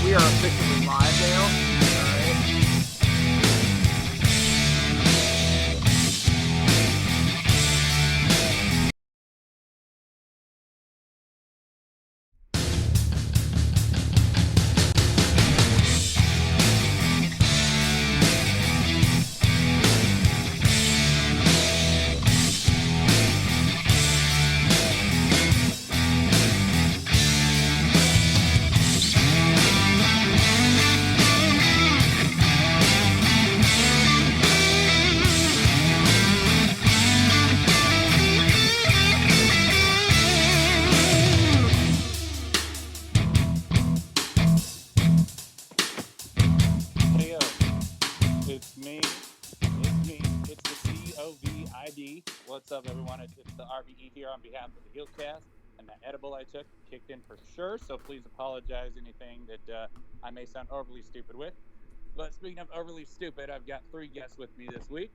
we are officially live now. All right. What's up, everyone? It's the RBE here on behalf of the Heelcast, and the edible I took kicked in for sure, so please apologize anything that I may sound overly stupid with. But speaking of overly stupid, I've got 3 guests with me this week.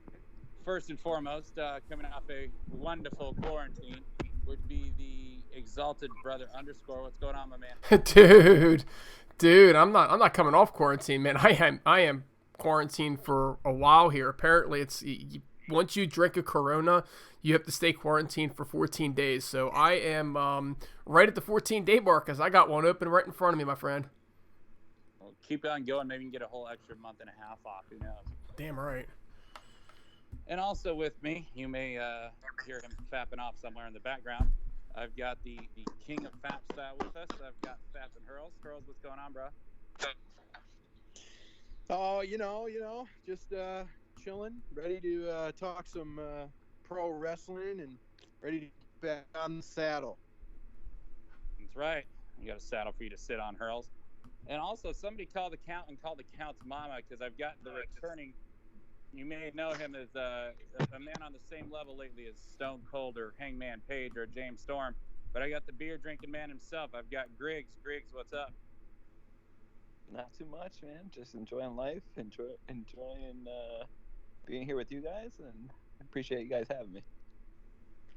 First and foremost, coming off a wonderful quarantine, would be the Exalted Brother _. What's going on, my man? dude, I'm not coming off quarantine, man. I am quarantined for a while here. Apparently, it's once you drink a Corona, you have to stay quarantined for 14 days. So I am right at the 14-day mark, because I got one open right in front of me, my friend. Well, keep on going. Maybe you can get a whole extra month and a half off. Who knows? Damn right. And also with me, you may hear him fapping off somewhere in the background. I've got the king of fap style with us. I've got Fap and Hurls. Hurls, what's going on, bro? Oh, just chilling, ready to talk some pro wrestling and ready to get back on the saddle. That's right. You got a saddle for you to sit on, Hurls. And also, somebody call the count and call the count's mama, because I've got the returning. You may know him as a man on the same level lately as Stone Cold or Hangman Page or James Storm. But I got the beer drinking man himself. I've got Griggs. Griggs, what's up? Not too much, man. Just enjoying life, enjoying being here with you guys, and I appreciate you guys having me.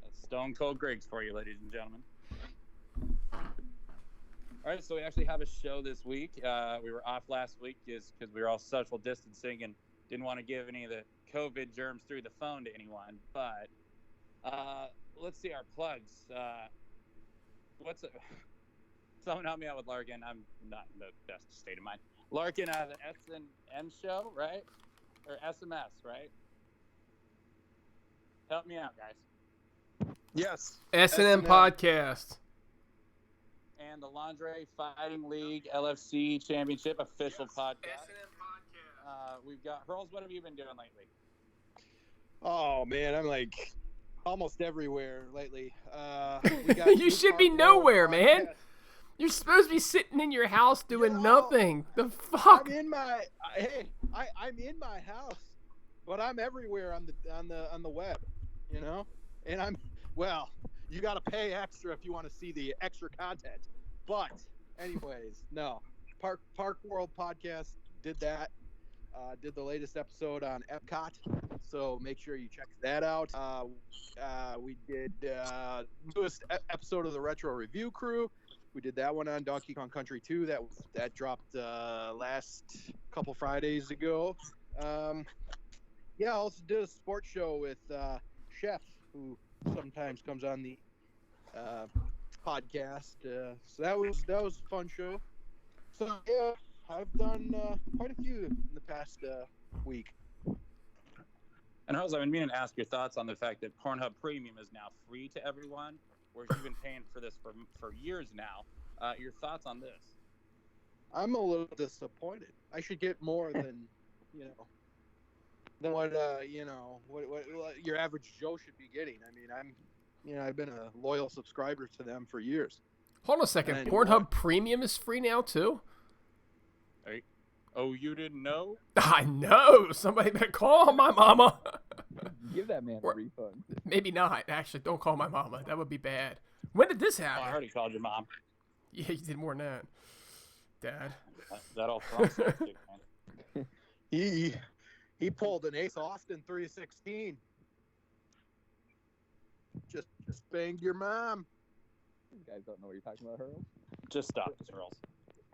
That's Stone Cold Griggs for you, ladies and gentlemen. All right, so we actually have a show this week. We were off last week because we were all social distancing and didn't want to give any of the COVID germs through the phone to anyone. But let's see our plugs. Someone help me out with Larkin. I'm not in the best state of mind. Larkin, the S&M show, right? Or SMS, right? Help me out, guys. Yes. S&M podcast. And the Lingerie Fighting League LFC Championship official podcast. S&M podcast. We've got Hurls. What have you been doing lately? Oh man, I'm like almost everywhere lately. You should be nowhere, man. You're supposed to be sitting in your house doing nothing. The fuck? I'm in my house, but I'm everywhere on the web, And you got to pay extra if you want to see the extra content. But anyways, no. Park World podcast did that. Did the latest episode on Epcot, so make sure you check that out. We did newest episode of the Retro Review Crew. We did that one on Donkey Kong Country 2. That dropped last couple Fridays ago. I also did a sports show with Chef, who sometimes comes on the podcast. So that was a fun show. So yeah, I've done quite a few in the past week. And Hurls, I've been meaning to ask your thoughts on the fact that Pornhub Premium is now free to everyone, whereas you've been paying for this for years now. Your thoughts on this? I'm a little disappointed. I should get more than what your average Joe should be getting. I mean, I've been a loyal subscriber to them for years. Hold on a second. Pornhub Premium is free now too? Hey. Oh, you didn't know? I know. Somebody better call my mama. Give that man a refund. Maybe not. Actually, don't call my mama. That would be bad. When did this happen? Oh, I already called your mom. Yeah, you did more than that. Dad. That all sounds man. He pulled an Ace Austin 316. Just banged your mom. You guys don't know what you're talking about, Hurls? Just stop this, Hurls.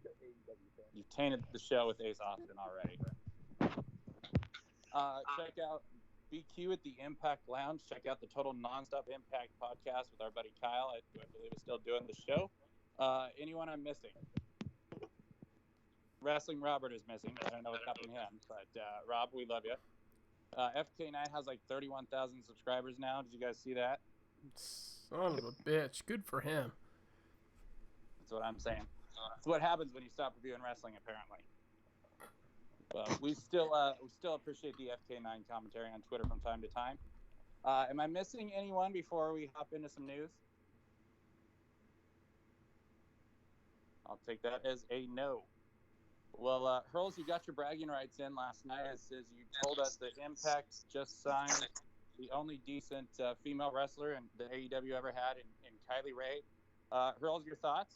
AEW fan. You tainted the show with Ace Austin already. Check out BQ at the Impact Lounge. Check out the Total Nonstop Impact podcast with our buddy Kyle, who I believe is still doing the show. Anyone I'm missing? Wrestling Robert is missing. I don't know what's happened to him, but Rob, we love you. FK9 has like 31,000 subscribers now. Did you guys see that? Son of a bitch. Good for him. That's what I'm saying. That's what happens when you stop reviewing wrestling, apparently. But we still appreciate the FK9 commentary on Twitter from time to time. Am I missing anyone before we hop into some news? I'll take that as a no. Well, Hurls, you got your bragging rights in last night as you told us that Impact just signed the only decent female wrestler that AEW ever had in Kylie Ray. Hurls, your thoughts?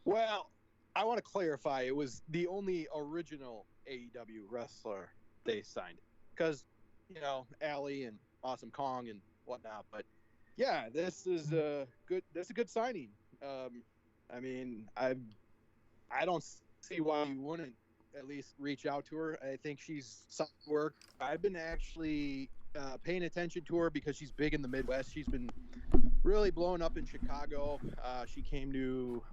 Well, I want to clarify. It was the only original AEW wrestler they signed. Because, Allie and Awesome Kong and whatnot. But, yeah, this is a good signing. I mean, I don't see why you wouldn't at least reach out to her. I think she's some work. I've been actually paying attention to her because she's big in the Midwest. She's been really blowing up in Chicago. She came to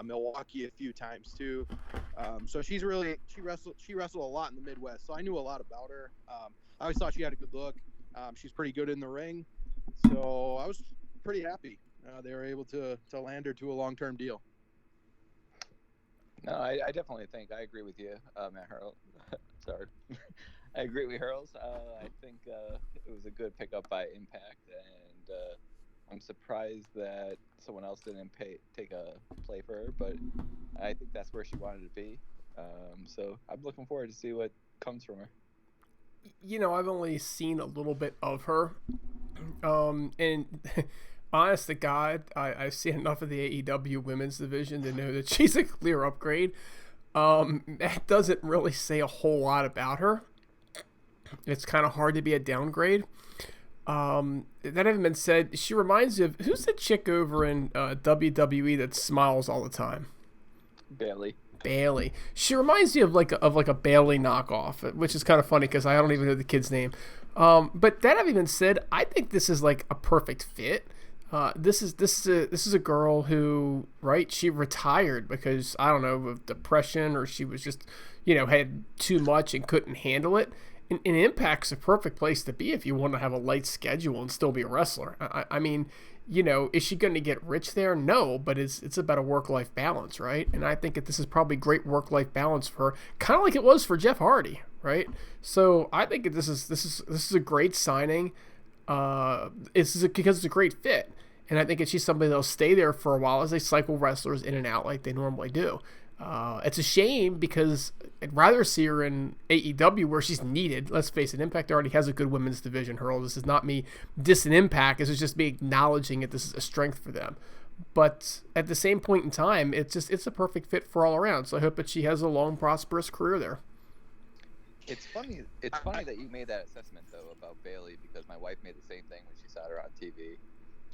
Milwaukee a few times too. So she wrestled a lot in the Midwest. So I knew a lot about her. I always thought she had a good look. She's pretty good in the ring. So I was pretty happy they were able to land her to a long-term deal. No, I definitely think I agree with you, Matt Hurls. Sorry. I agree with Hurls. I think it was a good pickup by Impact, and I'm surprised that someone else didn't take a play for her, but I think that's where she wanted to be. So I'm looking forward to see what comes from her. I've only seen a little bit of her, and honest to God, I've seen enough of the AEW women's division to know that she's a clear upgrade. That doesn't really say a whole lot about her. It's kind of hard to be a downgrade. That having been said, she reminds you of, who's the chick over in WWE that smiles all the time? Bailey. She reminds you of like a Bailey knockoff, which is kind of funny because I don't even know the kid's name. But that having been said, I think this is like a perfect fit. This is a girl who, right? She retired because, I don't know, of depression, or she was just, had too much and couldn't handle it. And Impact's a perfect place to be if you want to have a light schedule and still be a wrestler. I mean, is she going to get rich there? No, but it's about a work-life balance, right? And I think that this is probably great work-life balance for her, kind of like it was for Jeff Hardy, right? So I think that this is a great signing. Because it's a great fit. And I think that she's somebody that'll stay there for a while as they cycle wrestlers in and out like they normally do. It's a shame because I'd rather see her in AEW where she's needed. Let's face it, Impact already has a good women's division, Hurl. This is not me dissing Impact. This is just me acknowledging that this is a strength for them. But at the same point in time, it's a perfect fit for all around. So I hope that she has a long, prosperous career there. It's funny that you made that assessment, though, about Bailey, because my wife made the same thing when she saw her on TV.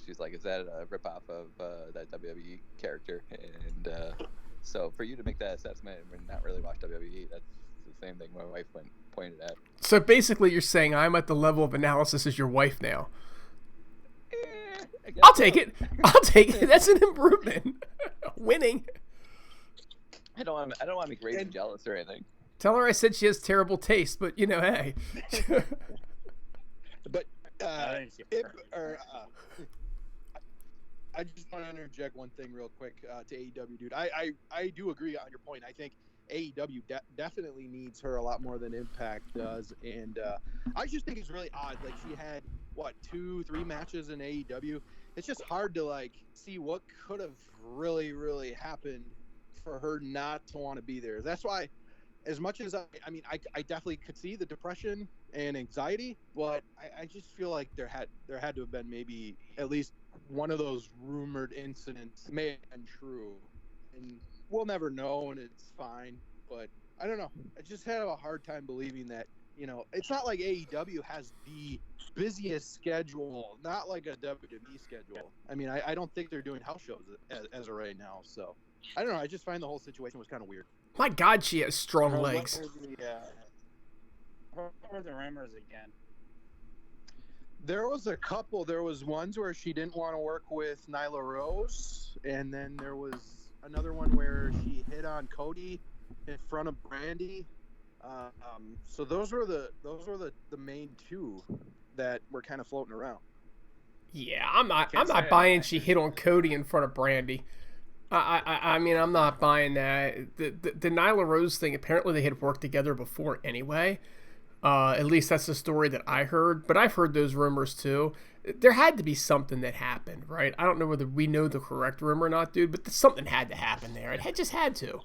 She's like, is that a ripoff of that WWE character? And so for you to make that assessment and not really watch WWE, that's the same thing my wife pointed at. So basically you're saying I'm at the level of analysis as your wife now. I'll take it. That's an improvement. Winning. I don't want to make Raven jealous or anything. Tell her I said she has terrible taste, but hey. But I just want to interject one thing real quick to AEW, dude. I do agree on your point. I think AEW definitely needs her a lot more than Impact does, and I just think it's really odd. Like, she had 2-3 matches in AEW. It's just hard to see what could have really happened for her not to want to be there. That's why, as much as I definitely could see the depression and anxiety, but I just feel like there had to have been maybe at least one of those rumored incidents may have been true, and we'll never know, and it's fine. But I don't know. I just have a hard time believing that. It's not like AEW has the busiest schedule, not like a WWE schedule. I mean, I don't think they're doing house shows as of right now. So I don't know. I just find the whole situation was kind of weird. My God, she has strong What legs. what were the rumors again? There was a couple. There was ones where she didn't want to work with Nyla Rose, and then there was another one where she hit on Cody in front of Brandy. So those were the main two that were kind of floating around. Yeah, I'm not buying she hit on Cody in front of Brandy. I mean, I'm not buying that. The Nyla Rose thing, apparently they had worked together before anyway. At least that's the story that I heard. But I've heard those rumors too. There had to be something that happened, right? I don't know whether we know the correct rumor or not, dude, but something had to happen there. It just had to.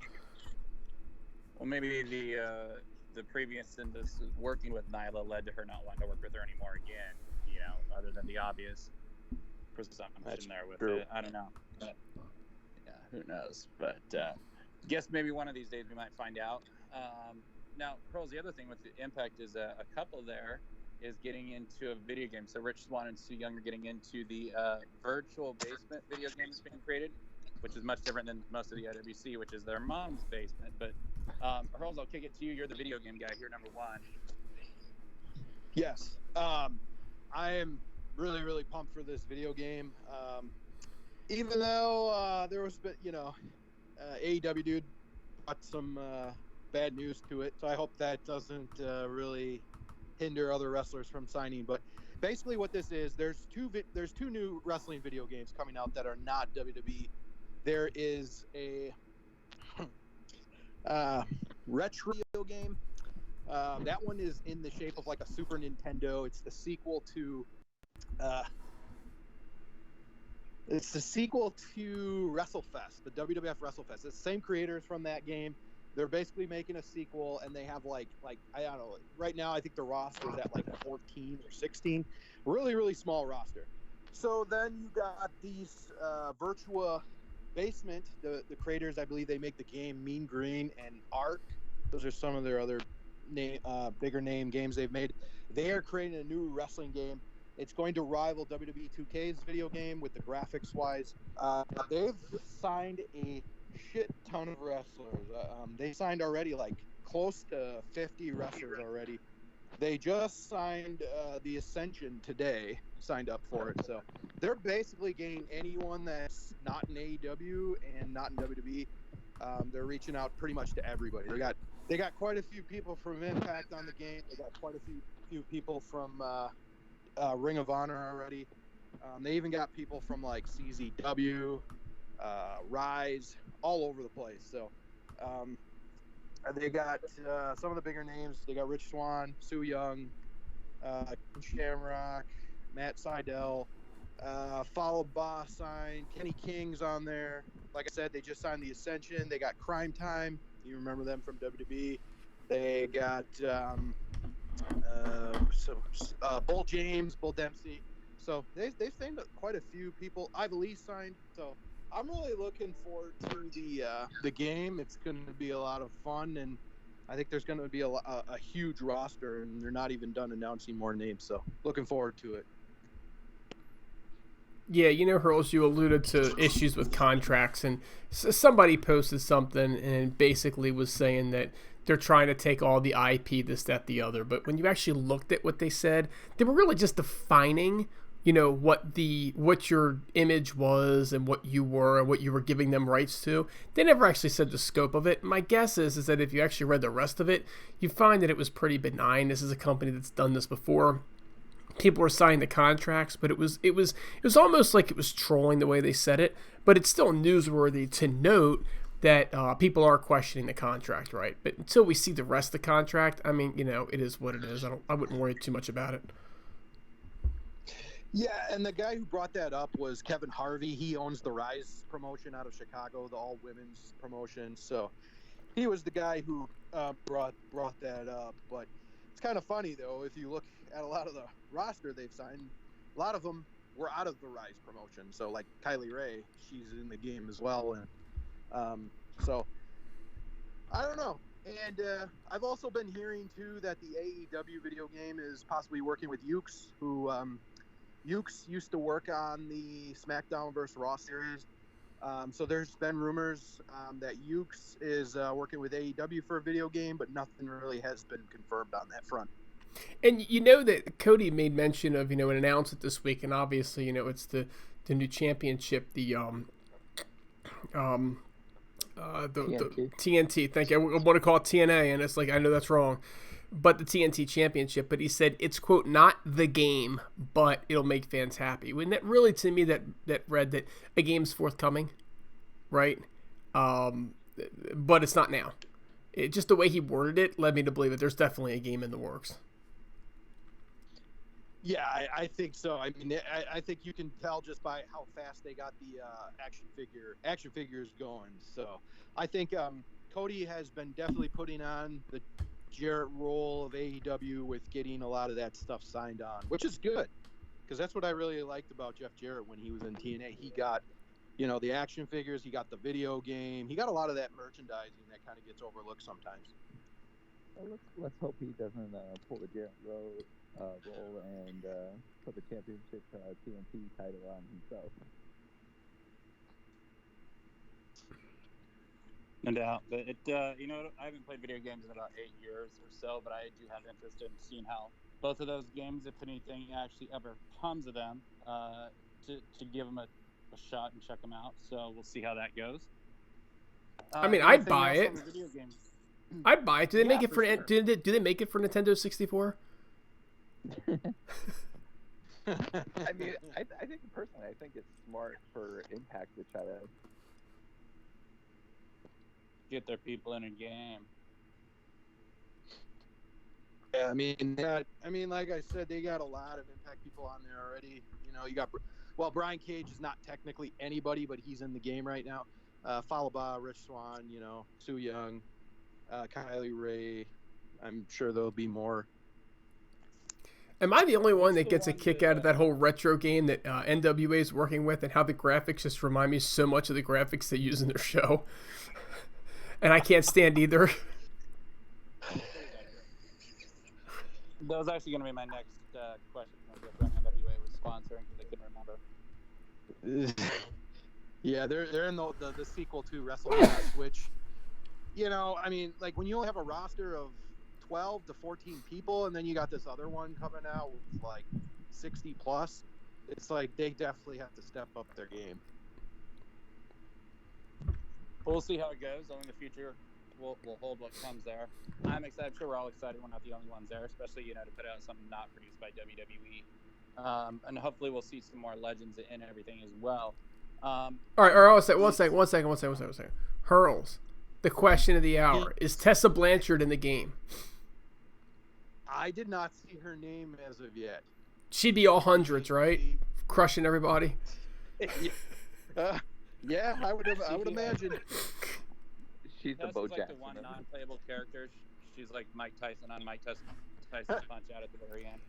Well, maybe the previous in this working with Nyla led to her not wanting to work with her anymore again, other than the obvious presumption there with it. I don't know. But, yeah, who knows? But guess maybe one of these days we might find out. Now, Hurls, the other thing with the Impact is a couple there is getting into a video game. So Rich Swann and Sue Young are getting into the virtual basement video game that's being created, which is much different than most of the IWC, which is their mom's basement. But Hurls, I'll kick it to you. You're the video game guy here, number one. Yes. I am really, really pumped for this video game. Even though there was, AEW dude brought some bad news to it, so I hope that doesn't really hinder other wrestlers from signing. But basically, what this is, there's two new wrestling video games coming out that are not WWE. There is a retro video game. That one is in the shape of like a Super Nintendo. It's the sequel to WrestleFest, the WWF WrestleFest. It's the same creators from that game. They're basically making a sequel, and they have like I don't know. Right now, I think the roster is at like 14 or 16. Really, really small roster. So then you got these Virtua Basement. The creators, I believe, they make the game Mean Green and Arc. Those are some of their other bigger name games they've made. They are creating a new wrestling game. It's going to rival WWE 2K's video game with the graphics wise. They've signed a shit ton of wrestlers. They signed already like close to 50 wrestlers already. They just signed the Ascension today, signed up for it. So they're basically getting anyone that's not in AEW and not in WWE. They're reaching out pretty much to everybody. They got quite a few people from Impact on the game. They got quite a few people from Ring of Honor already. They even got people from like CZW, Rise, all over the place. So they got some of the bigger names. They got Rich Swann, Sue Young, Shamrock, Matt Sydal, Follow Boss signed, Kenny King's on there. Like I said, they just signed the Ascension. They got Crime Time. You remember them from WWE. They got Bull James, Bull Dempsey. So they've signed quite a few people. Ivory signed. So I'm really looking forward to the game. It's going to be a lot of fun, and I think there's going to be a huge roster, and they're not even done announcing more names. So looking forward to it. Yeah, Hurls, you alluded to issues with contracts, and somebody posted something and basically was saying that they're trying to take all the IP, this, that, the other. But when you actually looked at what they said, they were really just defining, what your image was and what you were and what you were giving them rights to. They never actually said the scope of it. My guess is that if you actually read the rest of it, you find that it was pretty benign. This is a company that's done this before. People were signing the contracts, but it was almost like it was trolling the way they said it. But it's still newsworthy to note that people are questioning the contract, right? But until we see the rest of the contract, I mean, it is what it is. I wouldn't worry too much about it. Yeah, and the guy who brought that up was Kevin Harvey. He owns the Rise promotion out of Chicago, the all-women's promotion. So he was the guy who brought that up. But it's kind of funny, though, if you look at a lot of the roster they've signed, a lot of them were out of the Rise promotion. So, like Kylie Ray, she's in the game as well. And so, I don't know. And I've also been hearing, too, that the AEW video game is possibly working with Ukes, who Ukes used to work on the SmackDown vs. Raw series. So there's been rumors that Ukes is working with AEW for a video game, but nothing really has been confirmed on that front. And you know that Cody made mention of, and announced it this week, and obviously, it's the new championship, the TNT. Thank you. I want to call it TNA, and it's like, I know that's wrong, but the TNT championship. But he said it's, quote, not the game, but it'll make fans happy. When that really, to me, that read that a game's forthcoming, right? But it's not now. Just the way he worded it led me to believe that there's definitely a game in the works. Yeah, I think so. I mean, I think you can tell just by how fast they got the action figures going. So I think Cody has been definitely putting on the Jarrett role of AEW with getting a lot of that stuff signed on, which is good, because that's what I really liked about Jeff Jarrett when he was in TNA. He got, the action figures, he got the video game, he got a lot of that merchandising that kind of gets overlooked sometimes. Well, let's hope he doesn't pull the Jarrett role and put the championship TNT title on himself. No doubt. But I haven't played video games in about 8 years or so, but I do have interest in seeing how both of those games, if anything actually ever comes of them, to give them a shot and check them out. So we'll see how that goes. I mean, I'd buy it. I'd buy it. Do they make it for? Sure. Do they make it for Nintendo 64? I mean, I think personally, I think it's smart for Impact to try to get their people in a game. Yeah, I mean, like I said, they got a lot of Impact people on there already. You got, Brian Cage is not technically anybody, but he's in the game right now. Falaba, Rich Swann, Su Yung, Kylie Ray. I'm sure there'll be more. Am I the only one that gets a kick out of that whole retro game that NWA is working with, and how the graphics just remind me so much of the graphics they use in their show? And I can't stand either. That was actually going to be my next question. If NWA was sponsoring, because I couldn't remember. Yeah, they're in the sequel to WrestleMania, which, I mean, like when you only have a roster of 12 to 14 people, and then you got this other one coming out with like 60 plus, it's like they definitely have to step up their game. We'll see how it goes. I think the future will hold what comes there. I'm excited. I'm sure we're all excited. We're not the only ones there, especially to put out something not produced by WWE, and hopefully we'll see some more legends in everything as well. All right. One second. Hurls. The question of the hour. Is Tessa Blanchard in the game? I did not see her name as of yet. She'd be all hundreds, right? Crushing everybody. Yeah, I would imagine. She's the Bo Jackson. Like the one non-playable character. She's like Mike Tyson on Mike Tyson's Punch Out at the very end.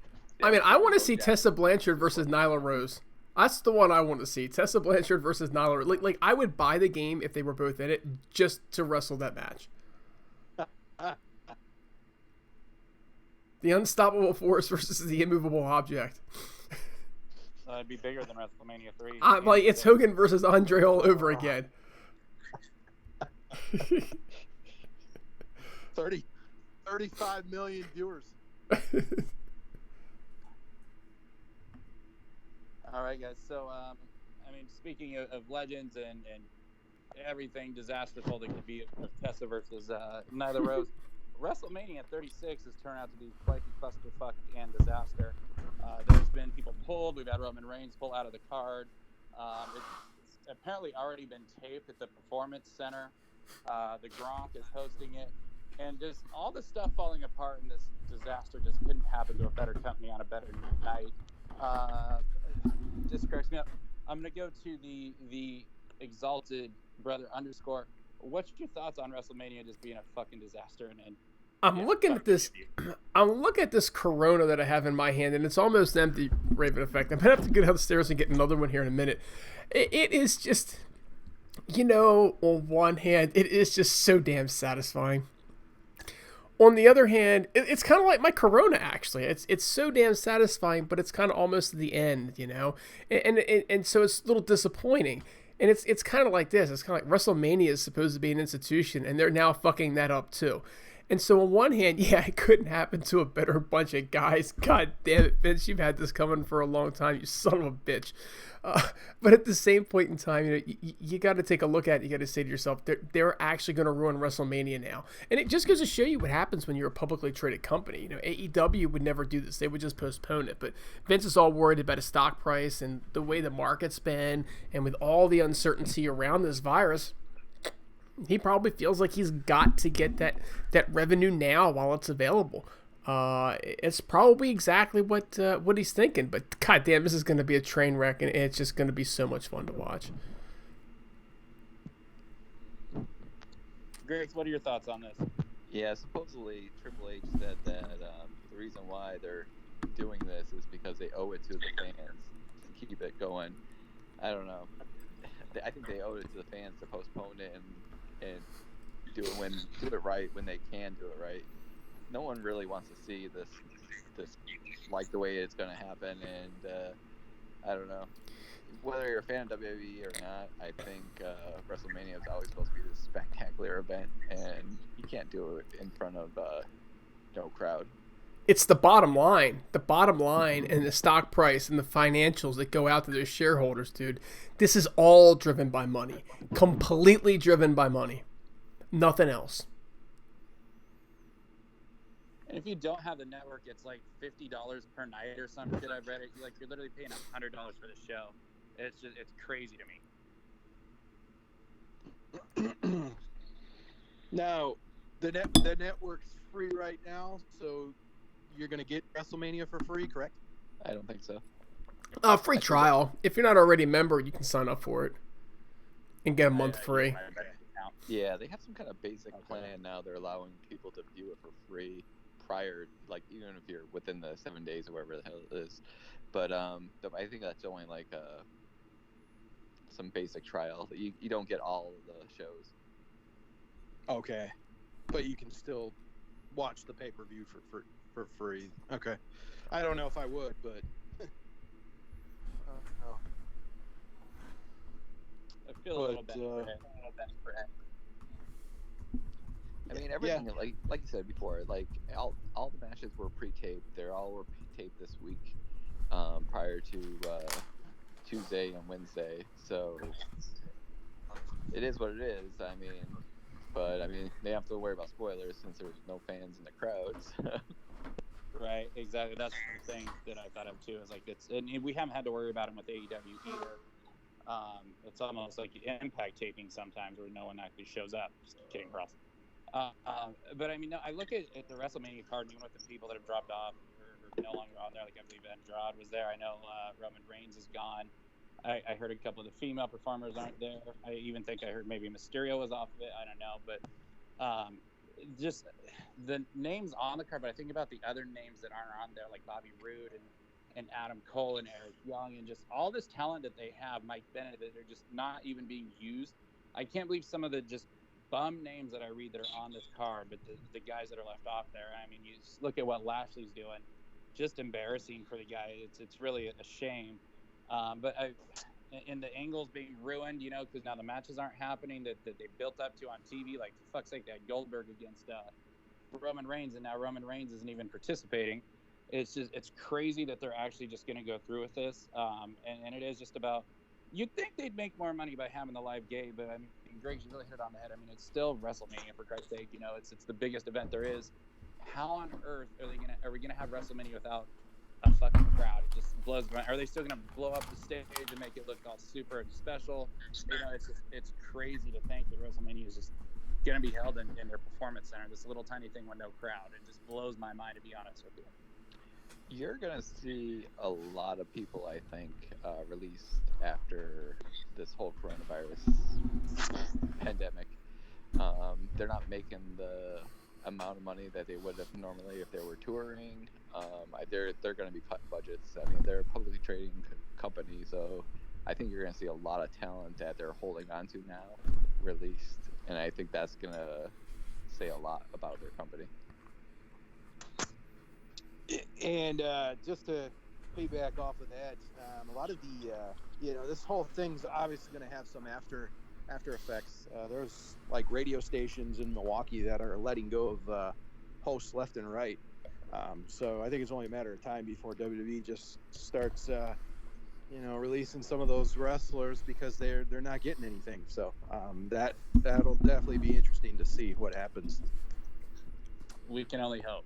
I mean, I want to see Tessa Blanchard versus Nyla Rose. That's the one I want to see. Tessa Blanchard versus Nyla Rose. Like I would buy the game if they were both in it just to wrestle that match. The unstoppable force versus the immovable object. It'd be bigger than WrestleMania 3. Like it's Hogan versus Andre all over again. 35 million viewers. All right, guys. So, speaking of legends and everything disaster holding to be of Tessa versus Nyla Rose, WrestleMania 36 has turned out to be quite the clusterfuck and disaster. There's been people pulled. We've had Roman Reigns pull out of the card. It's apparently already been taped at the Performance Center. The Gronk is hosting it. And just all the stuff falling apart in this disaster just couldn't happen to a better company on a better night. Just cracks me up. I'm going to go to the Exalted Brother _ What's your thoughts on WrestleMania just being a fucking disaster? I'm looking at this Corona that I have in my hand, and it's almost empty. Raven effect. I'm gonna have to get upstairs and get another one here in a minute. It is just, on one hand, it is just so damn satisfying. On the other hand, it's kind of like my Corona. Actually, it's so damn satisfying, but it's kind of almost the end, and so it's a little disappointing. And it's kind of like this. It's kind of like WrestleMania is supposed to be an institution, and they're now fucking that up too. And so on one hand, yeah, it couldn't happen to a better bunch of guys. God damn it, Vince, you've had this coming for a long time, you son of a bitch. But at the same point in time, you got to take a look at it. You got to say to yourself, they're actually going to ruin WrestleMania now. And it just goes to show you what happens when you're a publicly traded company. AEW would never do this. They would just postpone it. But Vince is all worried about his stock price and the way the market's been. And with all the uncertainty around this virus, he probably feels like he's got to get that revenue now while it's available. It's probably exactly what he's thinking. But goddamn, this is going to be a train wreck, and it's just going to be so much fun to watch. Griggs, what are your thoughts on this? Yeah, supposedly Triple H said that the reason why they're doing this is because they owe it to the fans to keep it going. I don't know. I think they owe it to the fans to postpone it and do it right when they can do it right. No one really wants to see this like the way it's going to happen, and I don't know. Whether you're a fan of WWE or not, I think WrestleMania is always supposed to be this spectacular event, and you can't do it in front of no crowd. It's the bottom line. The bottom line and the stock price and the financials that go out to their shareholders, dude. This is all driven by money. Completely driven by money. Nothing else. And if you don't have the network, it's like $50 per night or some shit. I've read it. Like, you're literally paying $100 for the show. It's crazy to me. Now, the network's free right now, so you're gonna get WrestleMania for free, correct? I don't think so. Free trial. If you're not already a member, you can sign up for it and get a month free. Yeah, they have some kind of basic plan now. They're allowing people to view it for free prior, like even if you're within the 7 days or whatever the hell it is. But I think that's only like some basic trial. You don't get all of the shows. Okay, but you can still watch the pay-per-view for free. Okay, I don't know if I would, but I feel a little bad for it. I mean, everything, like you said before, like all the matches were pre-taped. They all were taped this week, prior to Tuesday and Wednesday. So it is what it is. But they have to worry about spoilers since there's no fans in the crowds. Right, exactly. That's the thing that I thought of too. Is like and we haven't had to worry about them with AEW either. It's almost like Impact taping sometimes where no one actually shows up. Just kidding, Hurls. But no, I look at the WrestleMania card, even with the people that have dropped off or no longer on there. Like, I believe Andrade was there. I know Roman Reigns is gone. I heard a couple of the female performers aren't there. I even think I heard maybe Mysterio was off of it. I don't know, but just the names on the card. But I think about the other names that aren't on there, like Bobby Roode and Adam Cole and Eric Young, and just all this talent that they have, Mike Bennett, that they're just not even being used. I can't believe some of the just bum names that I read that are on this card, but the guys that are left off there. You just look at what Lashley's doing. Just embarrassing for the guy. It's really a shame. But in the angles being ruined, because now the matches aren't happening that they built up to on TV. Like, for fuck's sake, they had Goldberg against Roman Reigns, and now Roman Reigns isn't even participating. It's crazy that they're actually just going to go through with this. And it is just about, you'd think they'd make more money by having the live game, but Greg, you really hit it on the head. It's still WrestleMania, for Christ's sake. It's the biggest event there is. How on earth are we gonna have WrestleMania without a fucking crowd? It just blows my mind. Are they still gonna blow up the stage and make it look all super special? It's crazy to think that WrestleMania is just gonna be held in their performance center, this little tiny thing with no crowd. It just blows my mind, to be honest with you. You're gonna see a lot of people, I think, released after this whole coronavirus pandemic. They're not making the amount of money that they would have normally if they were touring. They're going to be cutting budgets. They're a publicly trading company, so I think you're going to see a lot of talent that they're holding on to now released, and I think that's going to say a lot about their company. And just to piggyback off of that, a lot of this whole thing's obviously going to have some after effects. There's like radio stations in Milwaukee that are letting go of hosts left and right. So I think it's only a matter of time before WWE just starts, releasing some of those wrestlers because they're not getting anything. So that'll definitely be interesting to see what happens. We can only hope.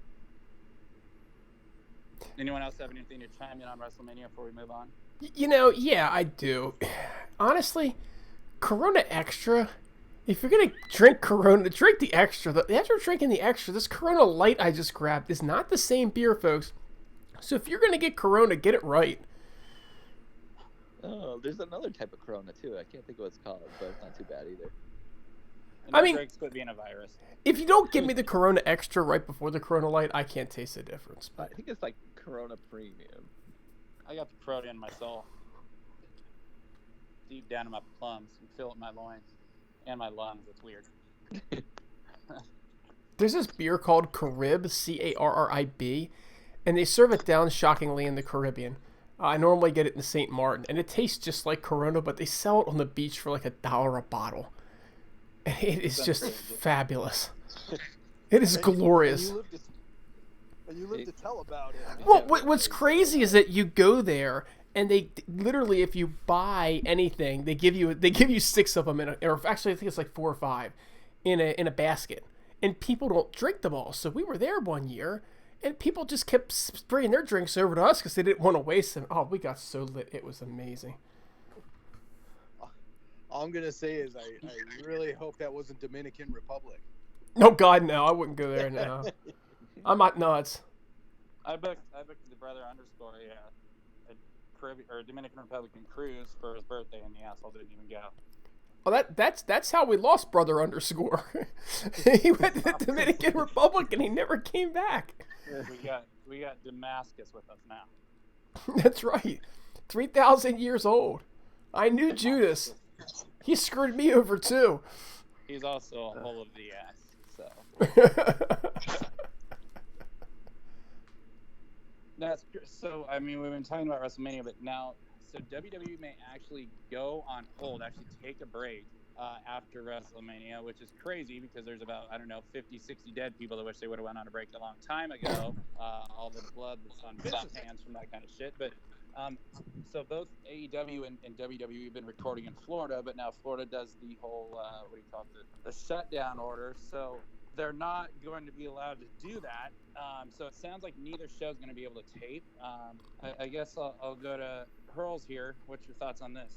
Anyone else have anything to chime in on WrestleMania before we move on? Yeah, I do. Honestly, Corona Extra. If you're gonna drink Corona, drink the Extra. After drinking the Extra, this Corona Light I just grabbed is not the same beer, folks. So if you're gonna get Corona, get it right. Oh, there's another type of Corona too. I can't think of what it's called, but it's not too bad either. I mean, Greg's quit being a virus. If you don't give me the Corona Extra right before the Corona Light, I can't taste the difference. I think it's like Corona Premium. I got the Corona in my soul, deep down in my plums, and feel it in my loins and my lungs. It's weird. There's this beer called Carib, Carrib, and they serve it down shockingly in the Caribbean. I normally get it in St. Martin, and it tastes just like Corona, but they sell it on the beach for like $1 a bottle. And it is just fabulous. It is glorious. And you live to tell about it. Well, what's crazy is that you go there, and they literally, if you buy anything, they give you 6 of them or actually I think it's like 4 or 5 in a basket, and people don't drink them all. So we were there one year, and people just kept spraying their drinks over to us because they didn't want to waste them. Oh, we got so lit, it was amazing. All I'm gonna say is I really hope that wasn't Dominican Republic. No, God, no, I wouldn't go there now. I'm not nuts. I booked the brother underscore a Caribbean or Dominican Republican cruise for his birthday, and the asshole didn't even go. Well, that's how we lost brother underscore. He went to the Dominican Republic and he never came back. We got Damascus with us now. That's right. 3,000 years old. I knew Judas. He screwed me over too. He's also a hole of the ass. So I mean, we've been talking about WrestleMania, but now, so WWE may actually go on hold, actually take a break after WrestleMania, which is crazy because there's about, 50, 60 dead people that wish they would have went on a break a long time ago. All the blood that's on Vince's hands from that kind of shit. But so both AEW and WWE have been recording in Florida, but now Florida does the whole, the shutdown order. So they're not going to be allowed to do that. So it sounds like neither show is going to be able to tape. I guess I'll go to Hurls here. What's your thoughts on this?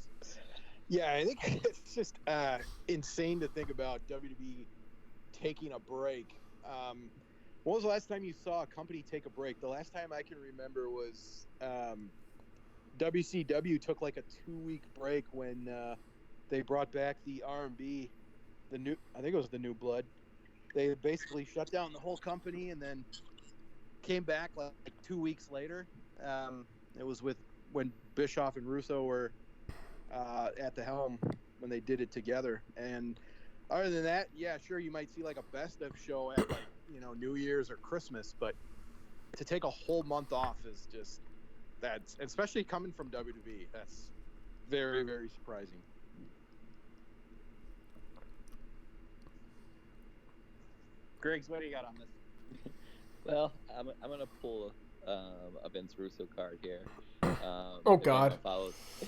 Yeah, I think it's just insane to think about WWE taking a break. When was the last time you saw a company take a break? The last time I can remember was WCW took like a 2-week break when they brought back the R&B, I think it was the New Blood. They basically shut down the whole company and then came back like 2 weeks later. It was when Bischoff and Russo were at the helm when they did it together. And other than that, yeah, sure, you might see like a best of show at New Year's or Christmas, but to take a whole month off is just, that's, especially coming from WWE, that's very, very surprising. Griggs, what do you got on this? Well, I'm gonna pull a Vince Russo card here. Oh God.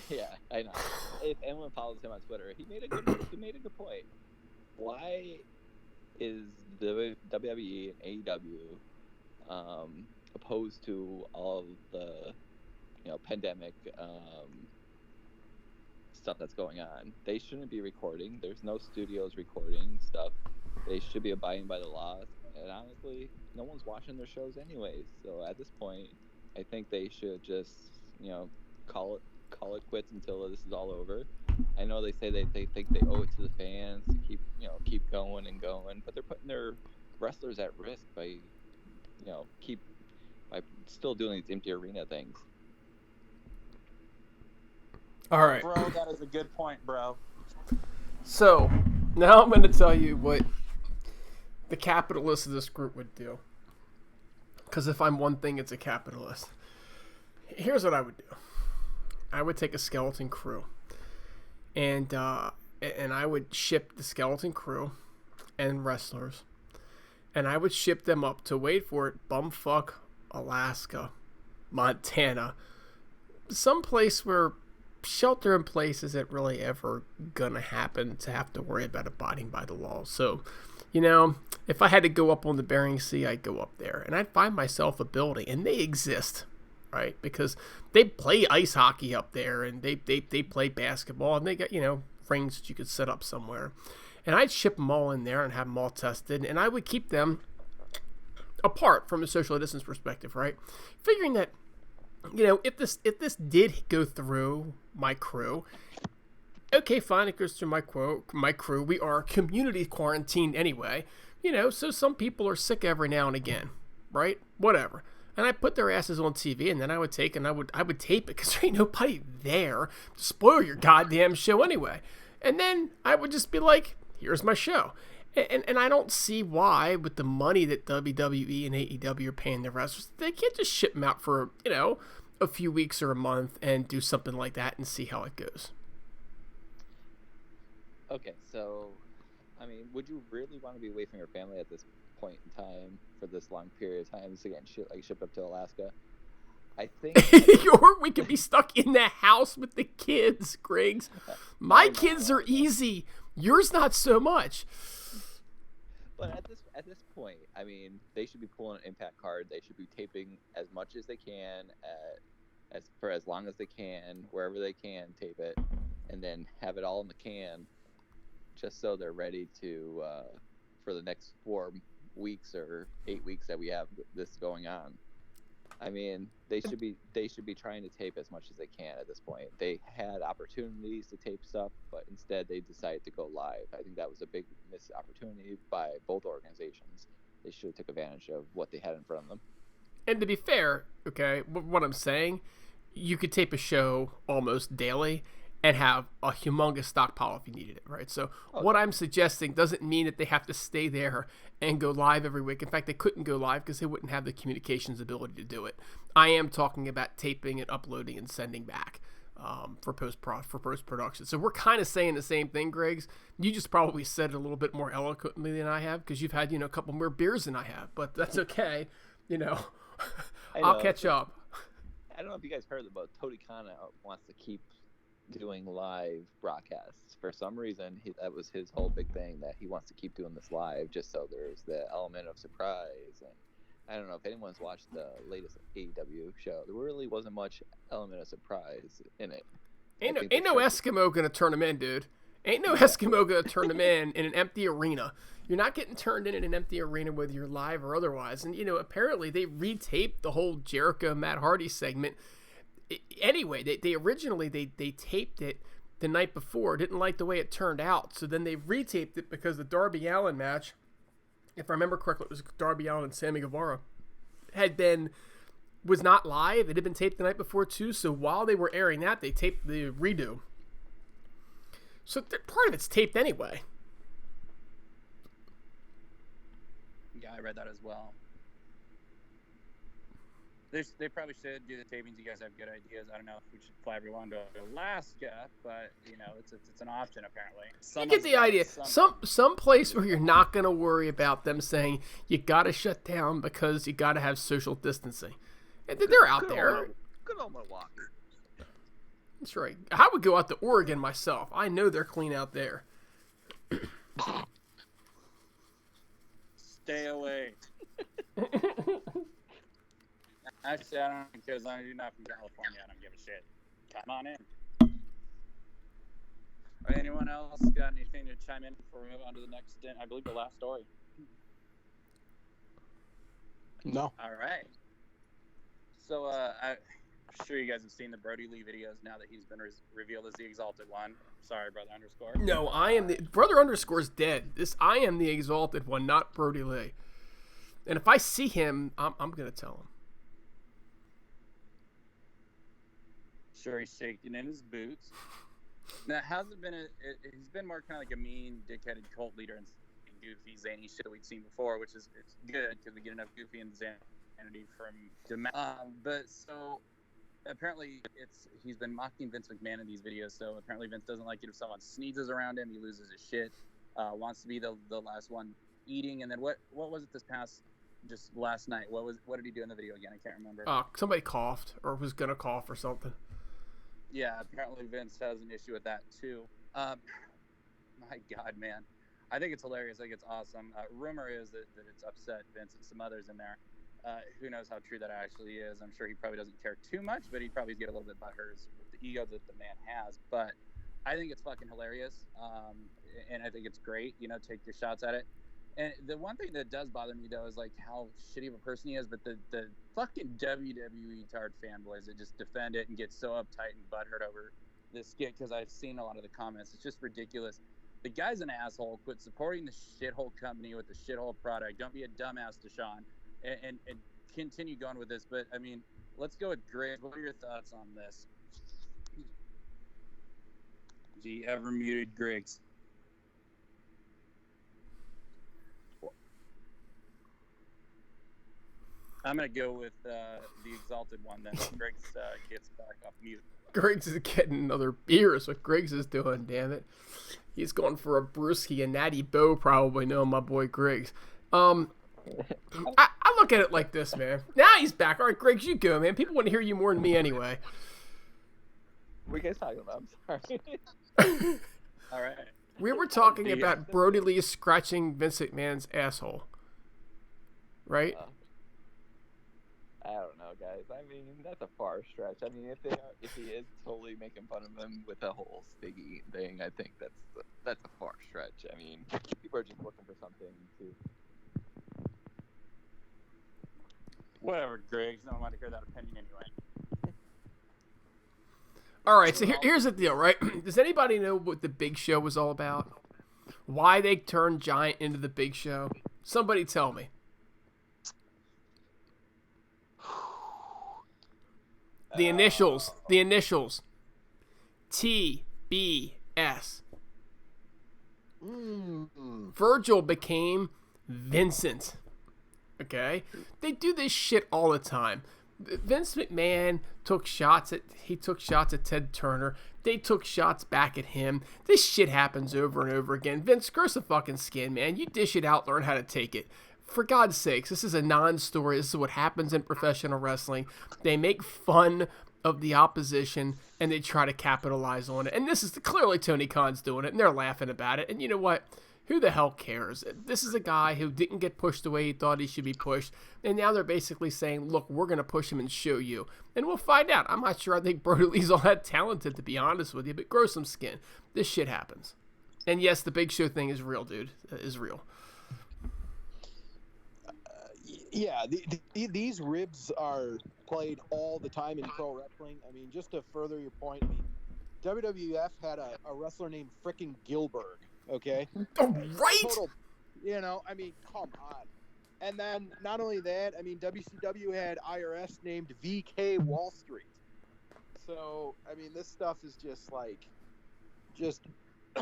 Yeah, I know. If anyone follows him on Twitter, he made a good point. Why is the WWE and AEW opposed to all of the pandemic stuff that's going on? They shouldn't be recording. There's no studios recording stuff. They should be abiding by the laws. And honestly, no one's watching their shows anyways. So at this point, I think they should just, call it quits until this is all over. I know they say they think they owe it to the fans to keep going and going, but they're putting their wrestlers at risk by still doing these empty arena things. All right. Bro, that is a good point, bro. So, now I'm going to tell you what the capitalist of this group would do. Because if I'm one thing, it's a capitalist. Here's what I would do. I would take a skeleton crew, and I would ship the skeleton crew and wrestlers, and I would ship them up to, wait for it, bumfuck Alaska, Montana, some place where shelter in place isn't really ever gonna happen to have to worry about abiding by the law. So, you know, if I had to go up on the Bering Sea, I'd go up there, and I'd find myself a building, and they exist, right? Because they play ice hockey up there, and they play basketball, and they got, you know, rings that you could set up somewhere. And I'd ship them all in there and have them all tested, and I would keep them apart from a social distance perspective, right? Figuring that, you know, if this did go through my crew, okay, fine, it goes through my crew. We are community quarantined anyway, you know, so some people are sick every now and again, right? Whatever. And I put their asses on TV, and then I would take and I would tape it, because there ain't nobody there to spoil your goddamn show anyway. And then I would just be like, here's my show. And I don't see why, with the money that WWE and AEW are paying their wrestlers, they can't just ship them out for, you know, a few weeks or a month and do something like that and see how it goes. Okay, so, I mean, would you really want to be away from your family at this point in time for this long period of time to get shipped up to Alaska? I think... Or we could be stuck in the house with the kids, Griggs. My kids are easy. Yours not so much. But at this point, I mean, they should be pulling an Impact card. They should be taping as much as they can, for as long as they can, wherever they can, tape it, and then have it all in the can, just so they're ready to for the next 4 weeks or 8 weeks that we have this going on. I mean, they should be trying to tape as much as they can at this point. They had opportunities to tape stuff, but instead they decided to go live. I think that was a big missed opportunity by both organizations. They should have took advantage of what they had in front of them. And to be fair, okay, what I'm saying, you could tape a show almost daily and have a humongous stockpile if you needed it, right? So what I'm suggesting doesn't mean that they have to stay there and go live every week. In fact, they couldn't go live because they wouldn't have the communications ability to do it. I am talking about taping and uploading and sending back for post-production. So we're kind of saying the same thing, Griggs. You just probably said it a little bit more eloquently than I have, because you've had, you know, a couple more beers than I have, but that's okay. You know, I'll catch up. I don't know if you guys heard, but Tony Khan wants to keep doing live broadcasts. For some reason, that was his whole big thing, that he wants to keep doing this live just so there's the element of surprise. And I don't know if anyone's watched the latest AEW show. There really wasn't much element of surprise in it. Ain't no Eskimo gonna turn him in, dude. Ain't no Eskimo gonna turn him in an empty arena. You're not getting turned in an empty arena whether you're live or otherwise. And, you know, apparently they retaped the whole Jericho Matt Hardy segment. Anyway, they originally taped it the night before, didn't like the way it turned out, so then they retaped it because the Darby Allin match, if I remember correctly, it was Darby Allin and Sammy Guevara, was not live. It had been taped the night before too, so while they were airing that, they taped the redo. So part of it's taped anyway. Yeah, I read that as well. They probably should do the tapings. You guys have good ideas. I don't know if we should fly everyone to Alaska, but, you know, it's an option apparently. You get the idea. Some place where you're not going to worry about them saying you got to shut down because you got to have social distancing. And they're out there. Good old Milwaukee. That's right. I would go out to Oregon myself. I know they're clean out there. Stay away. Actually, I don't, because you're not from California. I don't give a shit. Come on in. Anyone else got anything to chime in before we move on to the next, I believe, the last story? No. All right. So, I'm sure you guys have seen the Brody Lee videos now that he's been revealed as the Exalted One. Sorry, Brother Underscore. No, I am the Brother Underscore's dead. I am the Exalted One, not Brody Lee. And if I see him, I'm gonna tell him. Sure, he's shaking in his boots. Now, how's it been? He's been more kind of like a mean, dick-headed cult leader and goofy, zany shit that we'd seen before, which is it's good because we get enough goofy and zanity from. But so, apparently he's been mocking Vince McMahon in these videos. So apparently Vince doesn't like it if someone sneezes around him. He loses his shit. Wants to be the last one eating. And then what was it just last night? What did he do in the video again? I can't remember. Somebody coughed or was gonna cough or something. Yeah, apparently Vince has an issue with that too. My God, man. I think it's hilarious. I think it's awesome. Rumor is that it's upset Vince and some others in there. Who knows how true that actually is. I'm sure he probably doesn't care too much, but he'd probably get a little bit butthurt with the ego that the man has. But I think it's fucking hilarious. And I think it's great. Take your shots at it. And the one thing that does bother me, though, is like how shitty of a person he is. But the fucking WWE tard fanboys that just defend it and get so uptight and butthurt over this skit, because I've seen a lot of the comments. It's just ridiculous. The guy's an asshole. Quit supporting the shithole company with the shithole product. Don't be a dumbass, Deshaun, and continue going with this. But I mean, let's go with Greg. What are your thoughts on this? The ever muted Griggs. I'm gonna go with the exalted one then. Griggs gets back off mute. Griggs is getting another beer, is what Griggs is doing, damn it. He's going for a brewski, and Natty Bo probably know my boy Griggs. I look at it like this, man. Now he's back. All right, Griggs, you go, man. People want to hear you more than me anyway. What are you guys talking about? I'm sorry. All right. We were talking about Brody Lee scratching Vince McMahon's asshole. Right? I don't know, guys. I mean, that's a far stretch. I mean, if he is totally making fun of him with the whole Stiggy thing, I think that's a far stretch. I mean, people are just looking for something to. Whatever, Griggs. No one wanted to hear that opinion anyway. All right, so here's the deal, right? Does anybody know what the Big Show was all about? Why they turned Giant into the Big Show? Somebody tell me. The initials. TBS. Virgil became Vincent. Okay? They do this shit all the time. Vince McMahon took shots at Ted Turner. They took shots back at him. This shit happens over and over again. Vince, grow some fucking skin, man. You dish it out, learn how to take it. For God's sakes, this is a non-story. This is what happens in professional wrestling. They make fun of the opposition, and they try to capitalize on it. And this is clearly Tony Khan's doing it, and they're laughing about it. And you know what? Who the hell cares? This is a guy who didn't get pushed the way he thought he should be pushed, and now they're basically saying, look, we're going to push him and show you. And we'll find out. I'm not sure I think Brody Lee's all that talented, to be honest with you, but grow some skin. This shit happens. And yes, the Big Show thing is real, dude. Is real. Yeah, these ribs are played all the time in pro wrestling. I mean, just to further your point, I mean, WWF had a wrestler named frickin' Gilbert, okay? Oh, right! Total, I mean, come on. And then, not only that, I mean, WCW had IRS named VK Wall Street. So, I mean, this stuff is just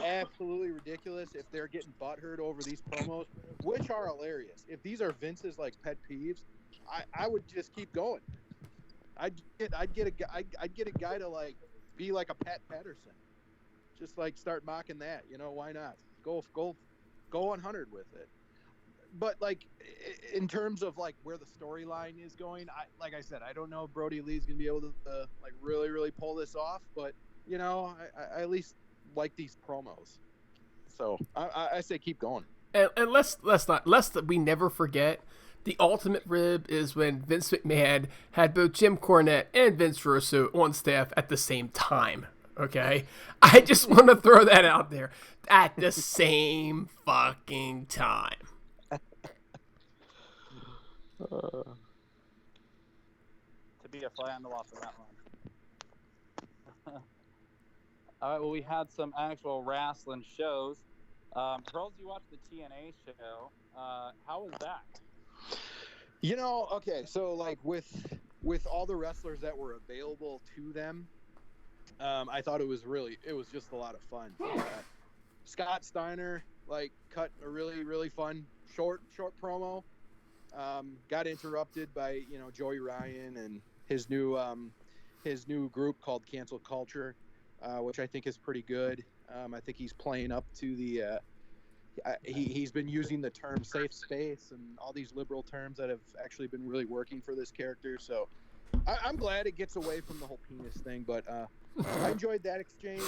absolutely ridiculous if they're getting butthurt over these promos, which are hilarious. If these are Vince's pet peeves, I would just keep going. I'd get a guy to be like a Pat Patterson, just start mocking that. Why not? Go 100 with it. But in terms of where the storyline is going, like I said, I don't know if Brody Lee's gonna be able to really pull this off, but I at least like these promos, so I say keep going. And let's we never forget, the ultimate rib is when Vince McMahon had both Jim Cornette and Vince Russo on staff at the same time. Okay, I just want to throw that out there at the same fucking time. To be a fly on the wall for that one. All right, well, we had some actual wrestling shows. Hurls, you watched the TNA show. How was that? Okay, so with all the wrestlers that were available to them, I thought it was just a lot of fun. Scott Steiner cut a really fun short promo. Got interrupted by Joey Ryan and his new his new group called Cancel Culture, which I think is pretty good. I think he's playing up to the he's been using the term safe space and all these liberal terms that have actually been really working for this character. So I'm glad it gets away from the whole penis thing, but I enjoyed that exchange.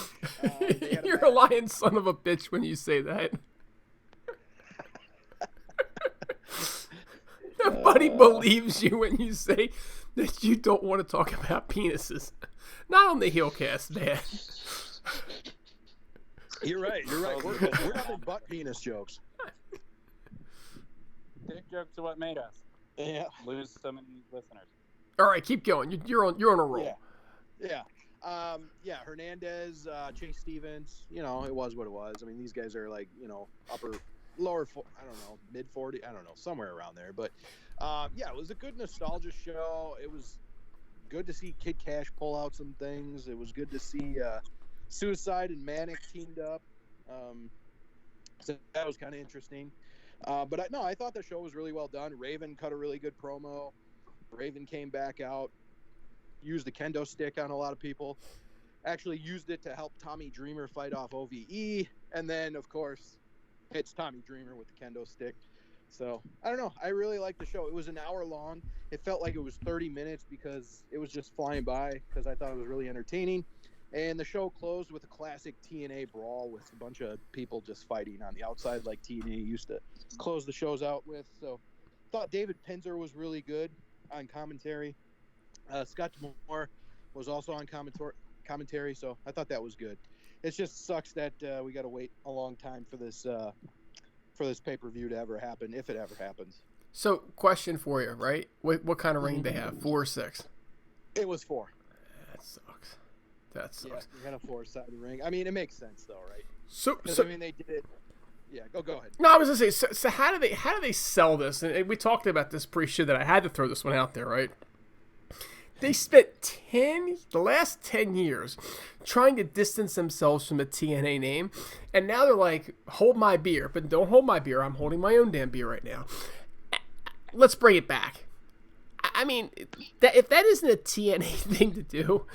You're a lying son of a bitch when you say that. Nobody believes you when you say that you don't want to talk about penises. Not on the Heelcast, man. You're right. We're having butt penis jokes. Dick jokes are what made us. Yeah. Lose so many listeners. All right, keep going. You're on a roll. Yeah. Hernandez, Chase Stevens. You know, it was what it was. I mean, these guys are like, you know, lower, I don't know, mid 40. I don't know, somewhere around there. But it was a good nostalgia show. It was good to see Kid Cash pull out some things. It was good to see Suicide and Manic teamed up. So that was kind of interesting. But I thought the show was really well done. Raven cut a really good promo. Raven came back out, used the kendo stick on a lot of people, actually used it to help Tommy Dreamer fight off OVE, and then, of course, hits Tommy Dreamer with the kendo stick. So, I don't know. I really liked the show. It was an hour long. It felt like it was 30 minutes because it was just flying by because I thought it was really entertaining. And the show closed with a classic TNA brawl with a bunch of people just fighting on the outside like TNA used to close the shows out with. So, thought David Pinzer was really good on commentary. Scott Moore was also on commentary, so I thought that was good. It just sucks that we got to wait a long time for this pay-per-view to ever happen, if it ever happens. So, question for you, right? What kind of ring they have? 4 or 6? It was 4. That sucks. Yeah, you got a 4-sided ring. I mean, it makes sense though, right? So I mean, they did it. Yeah, go ahead. No, I was gonna say. So how do they sell this? And we talked about this pre-show that I had to throw this one out there, right? They spent the last 10 years trying to distance themselves from the TNA name, and now they're like, hold my beer, but don't hold my beer. I'm holding my own damn beer right now. Let's bring it back. I mean, if that isn't a TNA thing to do,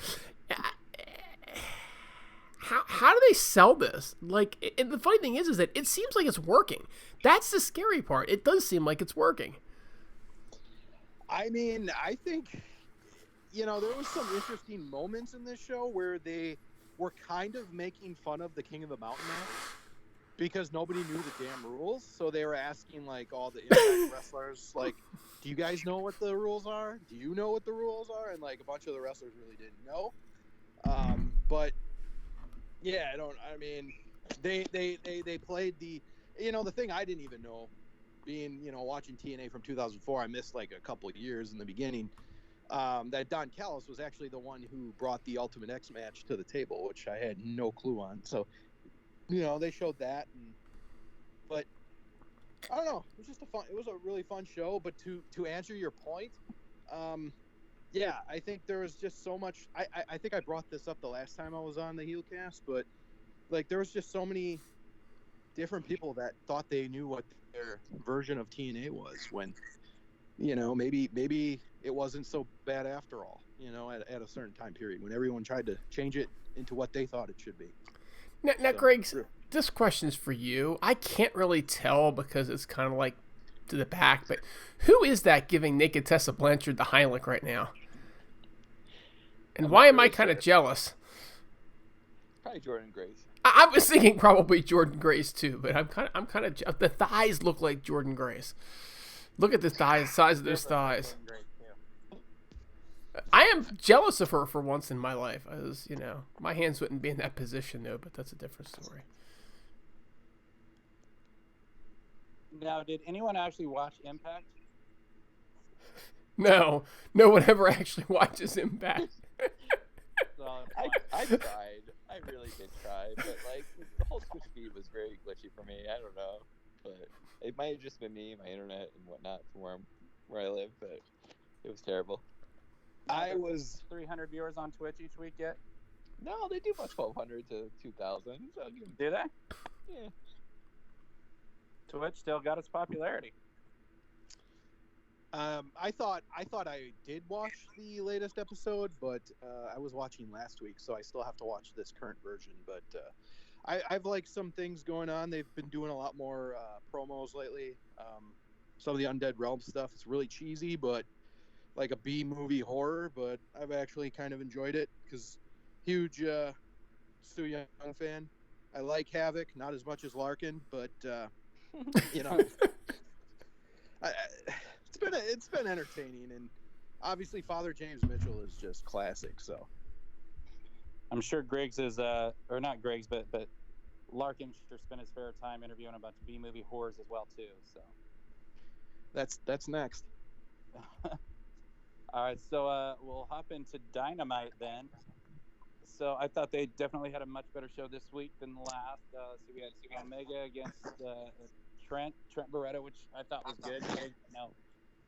how do they sell this? Like, and the funny thing is that it seems like it's working. That's the scary part. It does seem like it's working. I mean, I think, you know, there was some interesting moments in this show where they were kind of making fun of the King of the Mountain match because nobody knew the damn rules. So they were asking, like, all the Impact wrestlers, like, do you guys know what the rules are? Do you know what the rules are? And, like, a bunch of the wrestlers really didn't know. But yeah, they played the, you know, the thing I didn't even know, being, you know, watching TNA from 2004, I missed like a couple of years in the beginning, that Don Callis was actually the one who brought the Ultimate X match to the table, which I had no clue on. So, you know, they showed that, but I don't know, it was a really fun show. But to answer your point, yeah, I think there was just so much. I think I brought this up the last time I was on the Heelcast, but like there was just so many different people that thought they knew what their version of TNA was when, you know, maybe it wasn't so bad after all, you know, at a certain time period when everyone tried to change it into what they thought it should be. Now so, Greg, this question's for you. I can't really tell because it's kind of like to the back, but who is that giving Naked Tessa Blanchard the Heinrich right now? And why am I kind of jealous? Probably Jordan Grace. I was thinking probably Jordan Grace too, but I'm kind of the thighs look like Jordan Grace. Look at the size of those thighs. I am jealous of her for once in my life. I was, you know, my hands wouldn't be in that position though, but that's a different story. Now, did anyone actually watch Impact? No one ever actually watches Impact. I tried. I really did try, but like the whole Twitch feed was very glitchy for me. I don't know, but it might have just been me, my internet and whatnot from where I live, but it was terrible. I was 300 viewers on Twitch each week yet? No, they do about 1,200 to 2,000. So do they? Yeah. Twitch still got its popularity. I thought I did watch the latest episode, but I was watching last week, so I still have to watch this current version. But I've liked some things going on. They've been doing a lot more promos lately. Some of the Undead Realm stuff is really cheesy, but like a B movie horror. But I've actually kind of enjoyed it because huge Stu Young fan. I like Havoc, not as much as Larkin, but you know. It's been entertaining, and obviously Father James Mitchell is just classic. So I'm sure Griggs is or not Griggs, but Larkin sure spent his fair time interviewing a bunch of B-movie whores as well too. So that's next. All right, so we'll hop into Dynamite then. So I thought they definitely had a much better show this week than the last. So we had Omega against Trent Barreto, which I thought was good.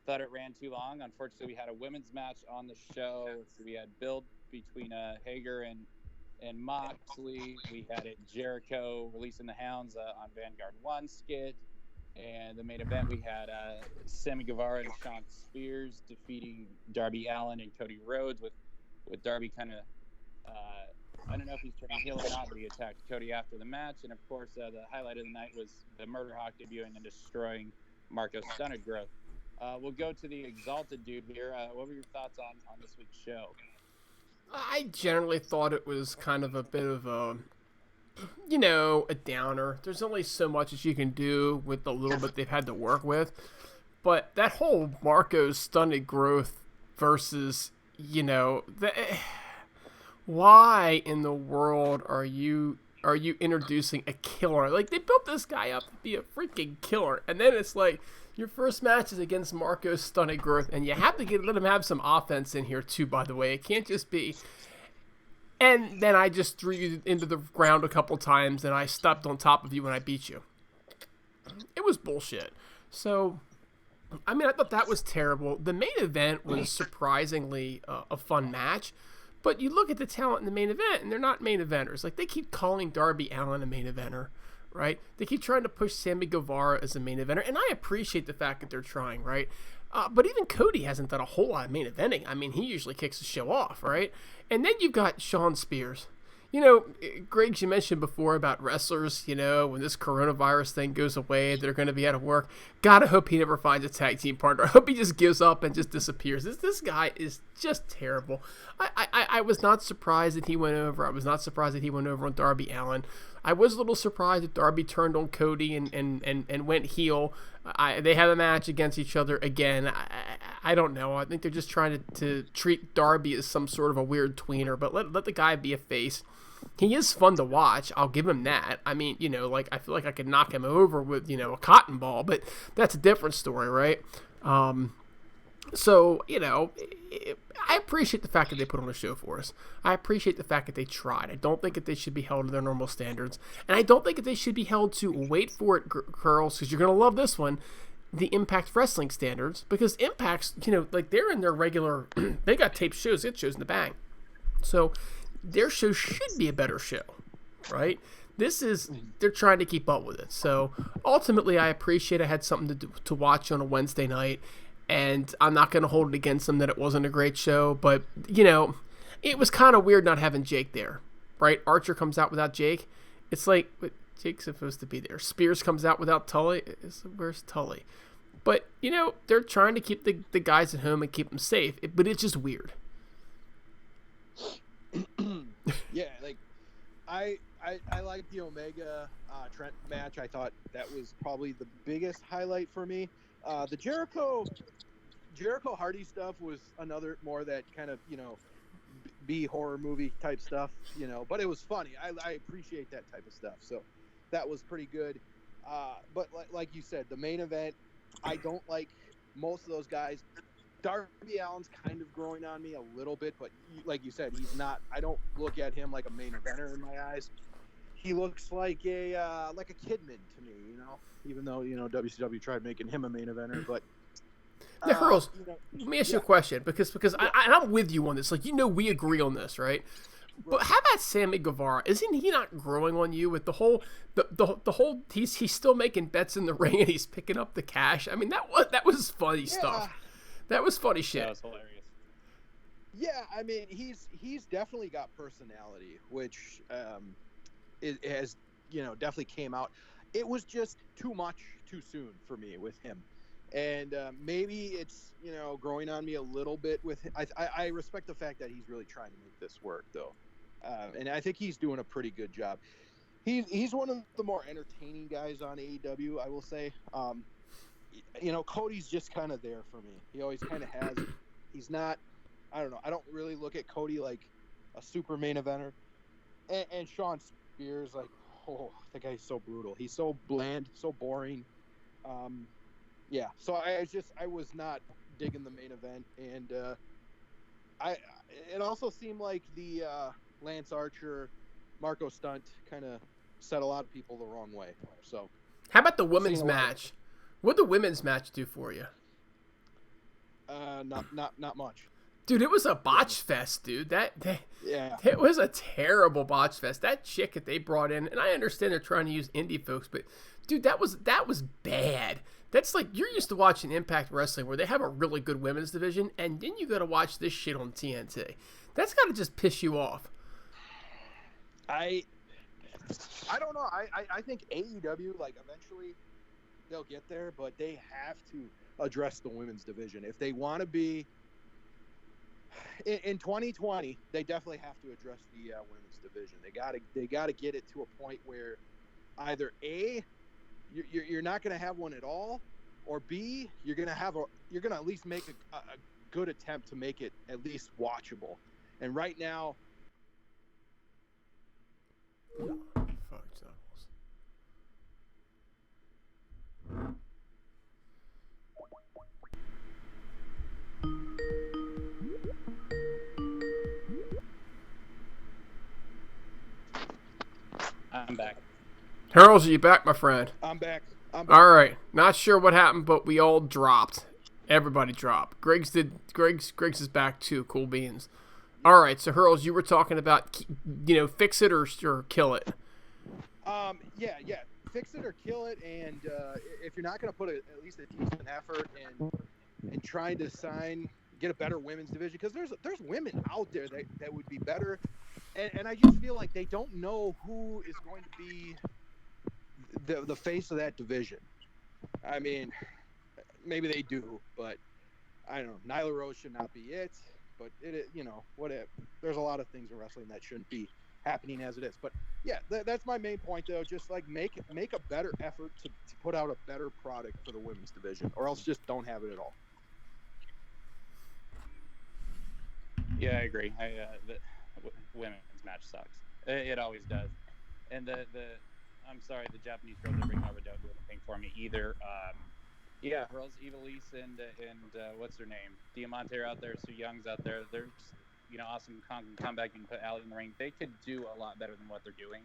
Thought it ran too long. Unfortunately, we had a women's match on the show. So we had build between Hager and Moxley. We had it Jericho releasing the Hounds on Vanguard 1 skid. And the main event, we had Sammy Guevara and Shawn Spears defeating Darby Allin and Cody Rhodes with Darby kind of, I don't know if he's turning heel or not, but he attacked Cody after the match. And, of course, the highlight of the night was the Murder Hawk debuting and destroying Marco Stunned Growth. We'll go to the Exalted dude here. What were your thoughts on this week's show? I generally thought it was kind of a bit of a downer. There's only so much that you can do with the little bit they've had to work with. But that whole Marco's Stunted Growth versus, why in the world are you introducing a killer? Like, they built this guy up to be a freaking killer, and then it's like, your first match is against Marco's Stunted Growth, and you have to let him have some offense in here too, by the way. It can't just be. And then I just threw you into the ground a couple times, and I stepped on top of you when I beat you. It was bullshit. So, I mean, I thought that was terrible. The main event was surprisingly a fun match. But you look at the talent in the main event, and they're not main eventers. Like, they keep calling Darby Allin a main eventer, right? They keep trying to push Sammy Guevara as a main eventer, and I appreciate the fact that they're trying, right? But even Cody hasn't done a whole lot of main eventing. I mean, he usually kicks the show off, right? And then you've got Shawn Spears. Greg, you mentioned before about wrestlers, when this coronavirus thing goes away, they're going to be out of work. Gotta hope he never finds a tag team partner. I hope he just gives up and just disappears. This guy is just terrible. I was not surprised that he went over. I was not surprised that he went over on Darby Allin. I was a little surprised that Darby turned on Cody and went heel. They have a match against each other again. I don't know. I think they're just trying to treat Darby as some sort of a weird tweener, but let the guy be a face. He is fun to watch. I'll give him that. I mean, I feel like I could knock him over with, a cotton ball, but that's a different story, right? So, I appreciate the fact that they put on a show for us. I appreciate the fact that they tried. I don't think that they should be held to their normal standards. And I don't think that they should be held to, wait for it, girls, because you're going to love this one, the Impact Wrestling standards. Because Impact's, they're in their regular, they got taped shows, it shows in the bang. So their show should be a better show, right? They're trying to keep up with it. So ultimately, I appreciate I had something to watch on a Wednesday night. And I'm not going to hold it against them that it wasn't a great show. But, it was kind of weird not having Jake there, right? Archer comes out without Jake. It's like, but Jake's supposed to be there. Spears comes out without Tully. Where's Tully? But, they're trying to keep the guys at home and keep them safe. But it's just weird. Yeah, like, I like the Omega Trent match. I thought that was probably the biggest highlight for me. The Jericho Hardy stuff was another more that kind of, B horror movie type stuff, but it was funny. I appreciate that type of stuff. So that was pretty good. But like you said, the main event, I don't like most of those guys. Darby Allin's kind of growing on me a little bit, but like you said, he's not, I don't look at him like a main eventer in my eyes. He looks like a Kidman to me, even though, WCW tried making him a main eventer, but now, Hurls, let me ask you a question, because I'm with you on this. Like, we agree on this, right? But how about Sammy Guevara? Isn't he not growing on you with the whole he's still making bets in the ring and he's picking up the cash? I mean, that was funny stuff. That was funny shit. That was hilarious. Yeah, I mean, he's definitely got personality, which it has, definitely came out. It was just too much too soon for me with him. And maybe it's, growing on me a little bit with him. I respect the fact that he's really trying to make this work, though. And I think he's doing a pretty good job. He's one of the more entertaining guys on AEW, I will say. Cody's just kind of there for me. He always kind of has. He's not, I don't know. I don't really look at Cody like a super main eventer. And Sean Spears, like, that guy's so brutal. He's so bland, so boring. Yeah, so I was not digging the main event, and it also seemed like the Lance Archer, Marco stunt kind of set a lot of people the wrong way. So, how about the women's match? What'd the women's match do for you? Not much. Dude, it was a botch fest, dude. Yeah. It was a terrible botch fest. That chick that they brought in, and I understand they're trying to use indie folks, but dude, that was bad. That's like, you're used to watching Impact Wrestling where they have a really good women's division, and then you got to watch this shit on TNT. That's got to just piss you off. I don't know. I think AEW, like, eventually they'll get there, but they have to address the women's division if they want to be in 2020. They definitely have to address the women's division. They got to get it to a point where either A, you're not going to have one at all, or B, you're going to at least make a good attempt to make it at least watchable. And right now, I'm back. Hurls, are you back, my friend? I'm back. All right. Not sure what happened, but we all dropped. Everybody dropped. Greg's is back too. Cool beans. All right. So Hurls, you were talking about, fix it or kill it. Yeah. Fix it or kill it. And if you're not going to put at least a decent effort and trying to get a better women's division, because there's women out there that would be better. And I just feel like they don't know who is going to be the face of that division. I mean, maybe they do, but I don't know. Nyla Rose should not be it, but whatever. There's a lot of things in wrestling that shouldn't be happening as it is. But yeah, that's my main point, though. Just like make a better effort to put out a better product for the women's division, or else just don't have it at all. Yeah, I agree. The women's match sucks. It always does. And I'm sorry, the Japanese girls they're bringing over don't do anything for me either. Hurls, Evilise, and what's her name? Diamante are out there. Sue Young's out there. There's awesome comeback and put Allie in the ring. They could do a lot better than what they're doing.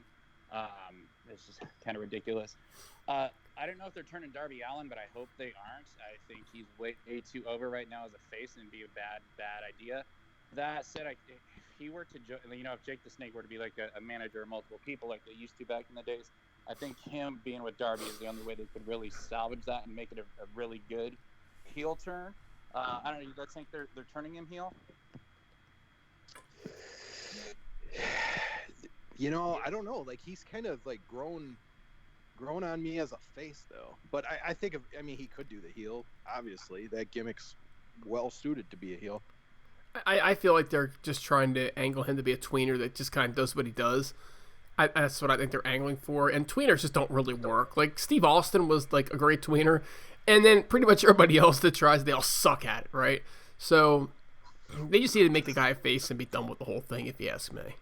It's just kind of ridiculous. I don't know if they're turning Darby Allin, but I hope they aren't. I think he's way too over right now as a face, and it'd be a bad idea. That said, if he were to, if Jake the Snake were to be like a manager of multiple people like they used to back in the days, I think him being with Darby is the only way they could really salvage that and make it a really good heel turn. I don't know. You guys think they're turning him heel? I don't know. Like, he's kind of like grown on me as a face, though. But I think he could do the heel. Obviously, that gimmick's well suited to be a heel. I feel like they're just trying to angle him to be a tweener that just kind of does what he does. That's what I think they're angling for. And tweeners just don't really work. Like, Steve Austin was like a great tweener, and then pretty much everybody else that tries, they all suck at it, right? So they just need to make the guy a face and be done with the whole thing, if you ask me.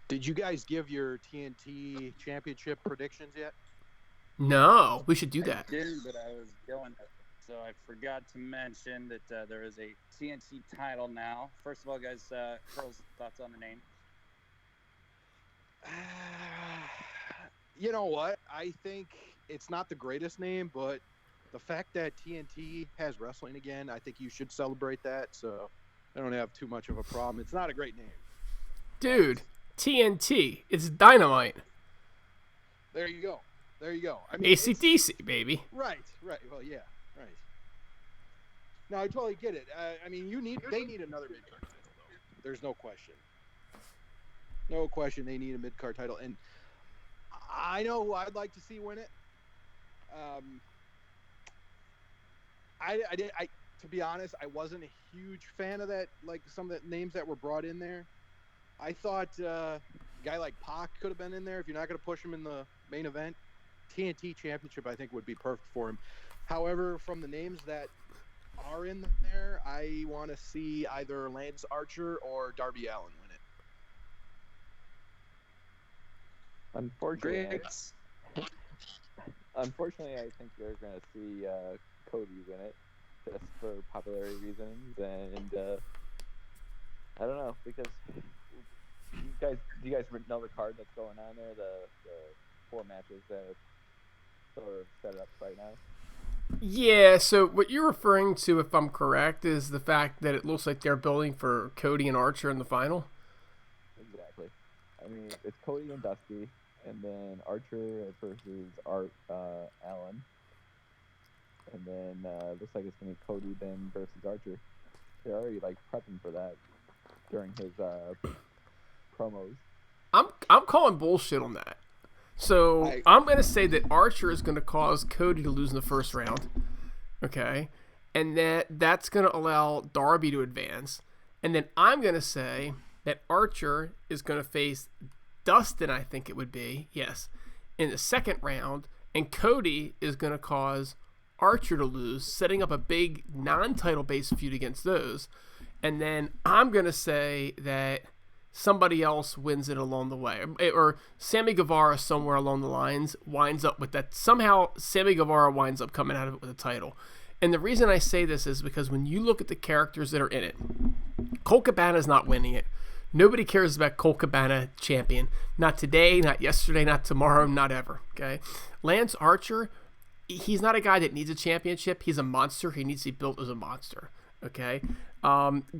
Did you guys give your TNT championship predictions yet? No, we should do that. I didn't, but I was going to. So I forgot to mention that there is a TNT title now. First of all, guys, Hurls, thoughts on the name? You know what? I think it's not the greatest name, but the fact that TNT has wrestling again, I think you should celebrate that. So I don't have too much of a problem. It's not a great name. Dude, TNT. It's dynamite. There you go. I mean, AC/DC, baby. Right. Well, yeah, right. No, I totally get it. I mean, they need another mid-card title, though. There's no question. No question they need a mid-card title. And I know who I'd like to see win it. To be honest, I wasn't a huge fan of that, like some of the names that were brought in there. I thought a guy like Pac could have been in there if you're not going to push him in the main event. TNT Championship, I think, would be perfect for him. However, from the names that are in there, I want to see either Lance Archer or Darby Allin win it. Unfortunately, I think you're going to see Cody win it just for popularity reasons, and I don't know, because do you guys know the card that's going on there, the 4 matches that sort of set it up right now? Yeah, so what you're referring to, if I'm correct, is the fact that it looks like they're building for Cody and Archer in the final? Exactly. I mean, it's Cody and Dusty, and then Archer versus Allen. And then looks like it's going to be Cody then versus Archer. They're already, like, prepping for that during his promos. I'm calling bullshit on that. So I'm going to say that Archer is going to cause Cody to lose in the first round. Okay? And that's going to allow Darby to advance. And then I'm going to say that Archer is going to face Dustin, I think it would be, yes, in the second round. And Cody is going to cause Archer to lose, setting up a big non-title based feud against those. And then I'm going to say that somebody else wins it along the way, or Sammy Guevara somewhere along the lines winds up with that. Somehow Sammy Guevara winds up coming out of it with a title. And the reason I say this is because when you look at the characters that are in it, Colt Cabana's not winning it. Nobody cares about Colt Cabana champion. Not today, not yesterday, not tomorrow, not ever. Okay, Lance Archer, he's not a guy that needs a championship. He's a monster. He needs to be built as a monster. Okay.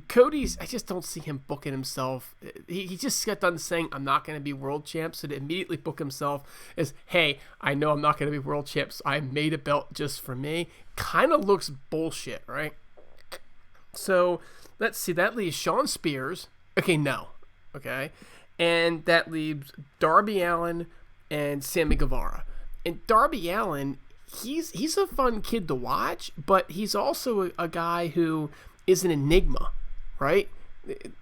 Cody's, I just don't see him booking himself. He just got done saying, I'm not going to be world champ. So to immediately book himself as, hey, I know I'm not going to be world champ, so I made a belt just for me. Kind of looks bullshit, right? So let's see. That leaves Sean Spears. Okay, no. Okay. And that leaves Darby Allin and Sammy Guevara. And Darby Allin, he's a fun kid to watch, but he's also a guy who is an enigma, right?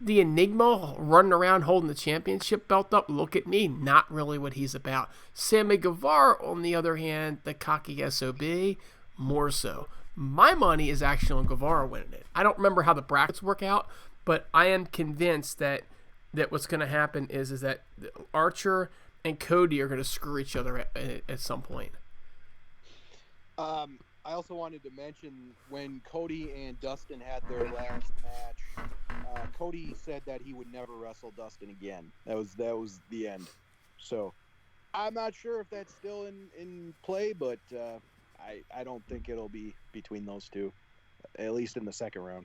The enigma running around holding the championship belt up, look at me, not really what he's about. Sammy Guevara, on the other hand, the cocky SOB, more so. My money is actually on Guevara winning it. I don't remember how the brackets work out, but I am convinced that what's going to happen is that Archer and Cody are going to screw each other at some point. I also wanted to mention when Cody and Dustin had their last match, Cody said that he would never wrestle Dustin again. That was the end. So I'm not sure if that's still in play, but I don't think it'll be between those two, at least in the second round.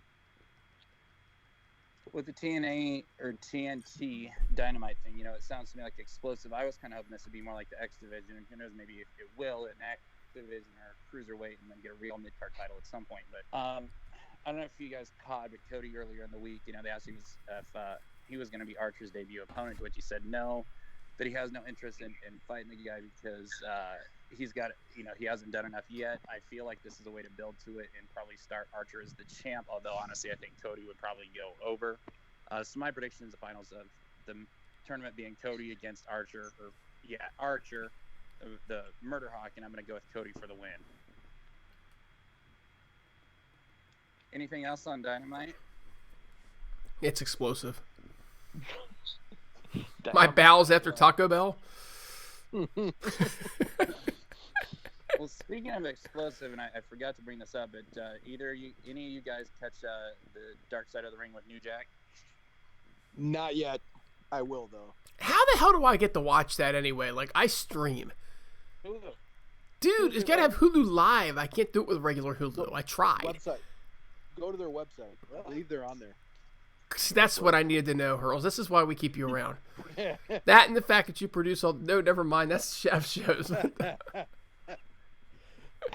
With the TNA or TNT Dynamite thing, it sounds to me like explosive. I was kind of hoping this would be more like the X Division, and who knows, maybe if it will, an X Division or Cruiserweight, and then get a real mid-card title at some point. But I don't know if you guys caught with Cody earlier in the week. They asked him if he was going to be Archer's debut opponent, to which he said no, that he has no interest in fighting the guy because he's got, he hasn't done enough yet. I feel like this is a way to build to it and probably start Archer as the champ, although honestly I think Cody would probably go over. So my prediction is the finals of the tournament being Cody against Archer, Archer, the Murder Hawk, and I'm going to go with Cody for the win. Anything else on Dynamite? It's explosive. My bowels after Taco Bell. Well, speaking of explosive, and I forgot to bring this up, but any of you guys catch the Dark Side of the Ring with New Jack? Not yet. I will, though. How the hell do I get to watch that anyway? Like, I stream. Hulu. Dude, it's got to have Hulu Live. I can't do it with regular Hulu. I tried. Website. Go to their website. I believe they're on there. See, that's what I needed to know, Hurls. This is why we keep you around. That and the fact that you produce all... No, never mind. That's chef shows.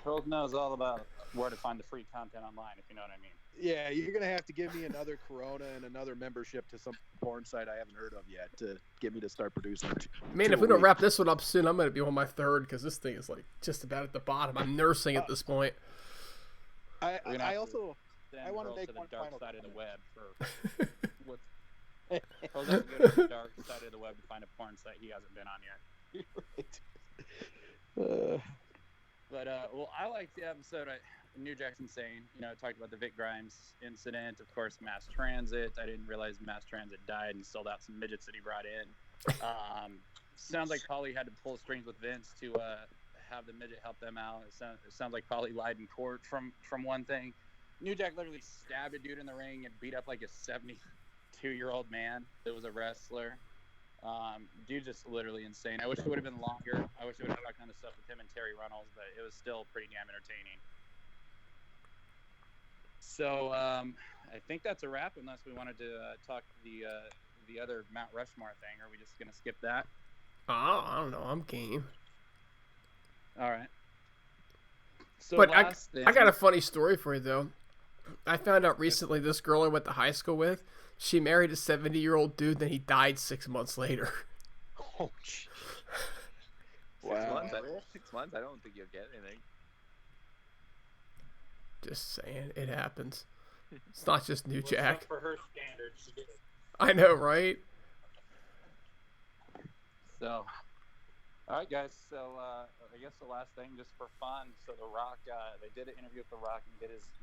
Hurls knows all about where to find the free content online, if you know what I mean. Yeah, you're gonna have to give me another Corona and another membership to some porn site I haven't heard of yet to get me to start producing. Man, if we don't wrap this one up soon, I'm gonna be on my third because this thing is like just about at the bottom. I'm nursing at this point. I also want to make the one dark final side of the web for what's go to the dark side of the web to find a porn site he hasn't been on yet. But well, I liked the episode. New Jack's insane. You know, talked about the Vic Grimes incident, of course, mass transit. I didn't realize mass transit died and sold out some midgets that he brought in. Sounds like Paulie had to pull strings with Vince to have the midget help them out. It sounds like Paulie lied in court from one thing. New Jack literally stabbed a dude in the ring and beat up like a 72-year-old man that was a wrestler. Dude, just literally insane. I wish it would have been longer. I wish it would have talked on the stuff with him and Terry Runnels, but it was still pretty damn entertaining. So I think that's a wrap, unless we wanted to talk the other Mount Rushmore thing. Are we just gonna skip that? Oh, I don't know. I'm game. All right. So but I got a funny story for you though. I found out recently this girl I went to high school with, she married a 70-year-old dude, then he died 6 months later. Oh, geez. Wow. 6 months? I don't think you'll get anything. Just saying, it happens. It's not just New Jack. For her standards, she did. I know, right? So, all right, guys. So, I guess the last thing, just for fun. So, The Rock, they did an interview with The Rock and